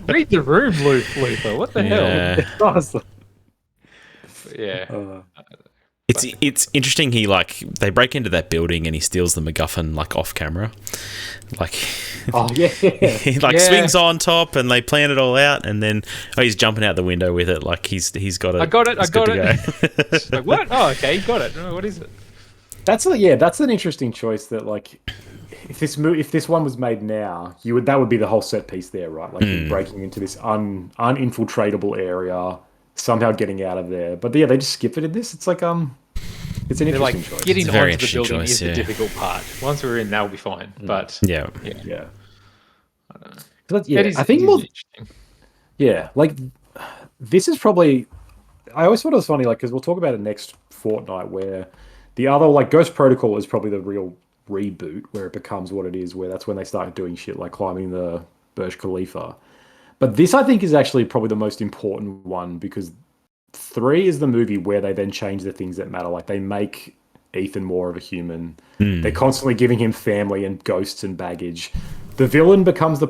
Speaker 2: Read the room, Luther. What the hell? Yeah.
Speaker 1: It's interesting. They break into that building and he steals the MacGuffin like off camera, like he swings on top and they plan it all out, and then he's jumping out the window with it like he's got it.
Speaker 2: I got it. Like what? Oh, okay, got it. What is it?
Speaker 3: That's an interesting choice. That like, if this one was made now, that would be the whole set piece there, right? Like you breaking into this uninfiltratable area, somehow getting out of there. But they just skip it in this. It's like it's an interesting choice.
Speaker 2: Getting onto the building is the difficult part. Once we're in, that'll be fine. But
Speaker 3: yeah.
Speaker 2: I don't know.
Speaker 3: But I think more. Yeah, like this is probably. I always thought it was funny, like because we'll talk about it next fortnight, where the other like Ghost Protocol is probably the real reboot, where it becomes what it is, where that's when they start doing shit like climbing the Burj Khalifa. But this, I think, is actually probably the most important one, because 3 is the movie where they then change the things that matter. Like they make Ethan more of a human. They're constantly giving him family and ghosts and baggage. The villain becomes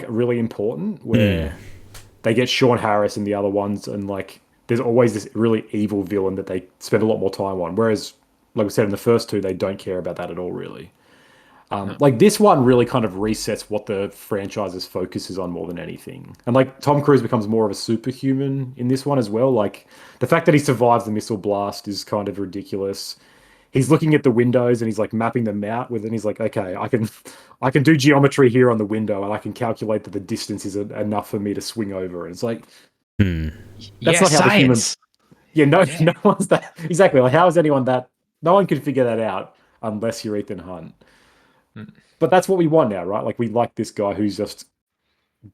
Speaker 3: really important, where they get Sean Harris and the other ones, and like there's always this really evil villain that they spend a lot more time on. Whereas, like we said, in the first 2, they don't care about that at all, really. Like this one really kind of resets what the franchise's focus is on more than anything. And like Tom Cruise becomes more of a superhuman in this one as well. Like the fact that he survives the missile blast is kind of ridiculous. He's looking at the windows and he's like mapping them out and he's like, okay, I can do geometry here on the window and I can calculate that the distance is enough for me to swing over. And it's like, that's not how the humans. Yeah, no one's that exactly. Like, how is anyone that? No one can figure that out unless you're Ethan Hunt. But that's what we want now, right? Like we like this guy who's just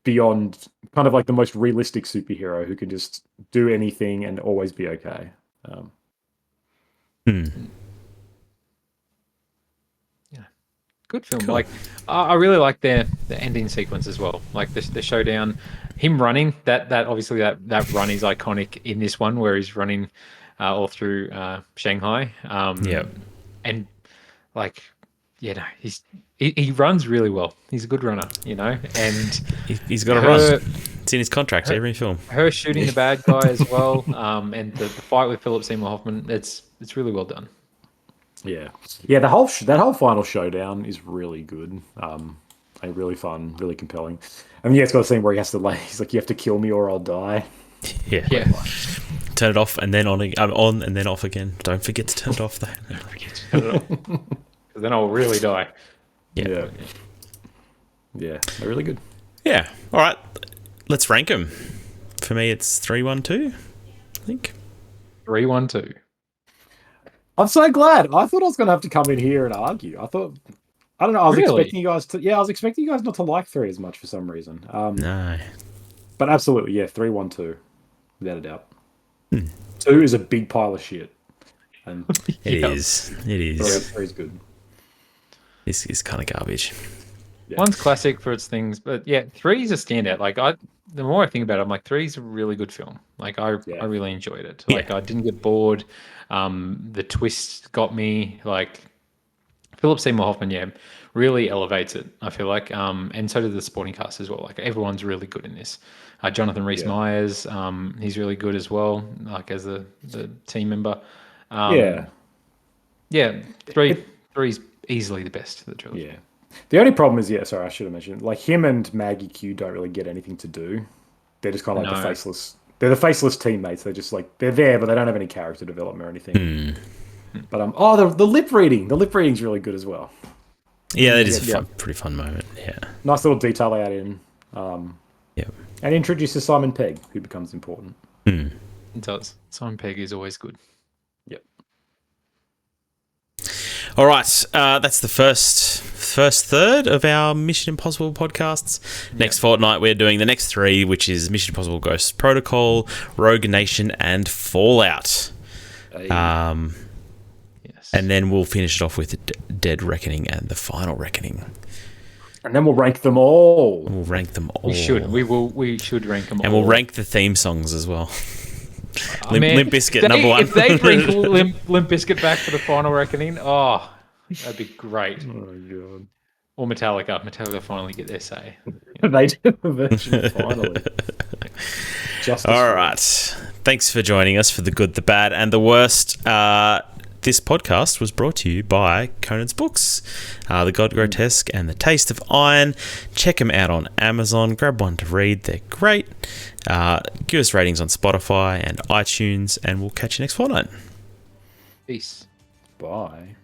Speaker 3: beyond kind of like the most realistic superhero who can just do anything and always be okay.
Speaker 2: Yeah, good film. Cool. Like I really like the ending sequence as well. Like the showdown, him running. That obviously that run is iconic in this one, where he's running all through Shanghai. And like. He runs really well. He's a good runner, and
Speaker 1: he's got to run. It's in his contract every film.
Speaker 2: Her shooting the bad guy as well, and the fight with Philip Seymour Hoffman. It's really well done.
Speaker 3: Yeah. That whole final showdown is really good. Really fun, really compelling. I mean, it's got a scene where he has to he's like, "You have to kill me or I'll die."
Speaker 1: Yeah. Turn it off and then on and then off again. Don't forget to turn it off though.
Speaker 2: then I'll really die.
Speaker 3: Yeah. Yeah, they're really good.
Speaker 1: Yeah. All right. Let's rank them. For me, it's 3-1-2, I think.
Speaker 2: 3-1-2.
Speaker 3: I'm so glad. I thought I was going to have to come in here and argue. I don't know. I was
Speaker 2: Really?
Speaker 3: expecting you guys to. Yeah, I was expecting you guys not to like 3 as much for some reason.
Speaker 1: No.
Speaker 3: But absolutely, yeah, 3-1-2, without a doubt. 2 is a big pile of shit, and
Speaker 1: It is. It is.
Speaker 3: 3 is good.
Speaker 1: This is kind of garbage.
Speaker 3: Yeah.
Speaker 2: 1's classic for its things, but yeah, 3 is a standout. Like the more I think about it, I'm like 3 is a really good film. Like I really enjoyed it. Like I didn't get bored. The twist got me. Like Philip Seymour Hoffman, really elevates it. I feel like, and so did the supporting cast as well. Like everyone's really good in this. Jonathan Rhys Meyers, he's really good as well. Like as the team member. Yeah, 3's easily the best of the trilogy.
Speaker 3: Yeah. The only problem is, sorry, I should have mentioned, like him and Maggie Q don't really get anything to do. They're just kind of like the faceless. They're the faceless teammates. They're just like they're there, but they don't have any character development or anything. But the lip reading. The lip reading's really good as well.
Speaker 1: Yeah, that is a pretty fun moment. Yeah.
Speaker 3: Nice little detail they add in. And introduces Simon Pegg, who becomes important.
Speaker 2: It does. Simon Pegg is always good.
Speaker 3: Yep.
Speaker 1: All right, that's the first third of our Mission Impossible podcasts. Next fortnight, we're doing the next 3, which is Mission Impossible Ghost Protocol, Rogue Nation, and Fallout.
Speaker 2: Yes.
Speaker 1: And then we'll finish it off with Dead Reckoning and the Final Reckoning.
Speaker 3: And then we'll rank them all.
Speaker 1: We'll rank them all.
Speaker 2: We should. We should rank them all.
Speaker 1: And we'll rank the theme songs as well.
Speaker 2: Man,
Speaker 1: Limp Bizkit, number 1.
Speaker 2: If they bring Limp Bizkit back for the Final Reckoning, that'd be great.
Speaker 3: Oh, God.
Speaker 2: Or Metallica. Metallica finally get their say.
Speaker 3: They do a version finally.
Speaker 1: All right. Thanks for joining us for the good, the bad, and the worst. This podcast was brought to you by Conan's Books, The God Grotesque and The Taste of Iron. Check them out on Amazon. Grab one to read. They're great. Give us ratings on Spotify and iTunes, and we'll catch you next fortnight.
Speaker 2: Peace.
Speaker 3: Bye.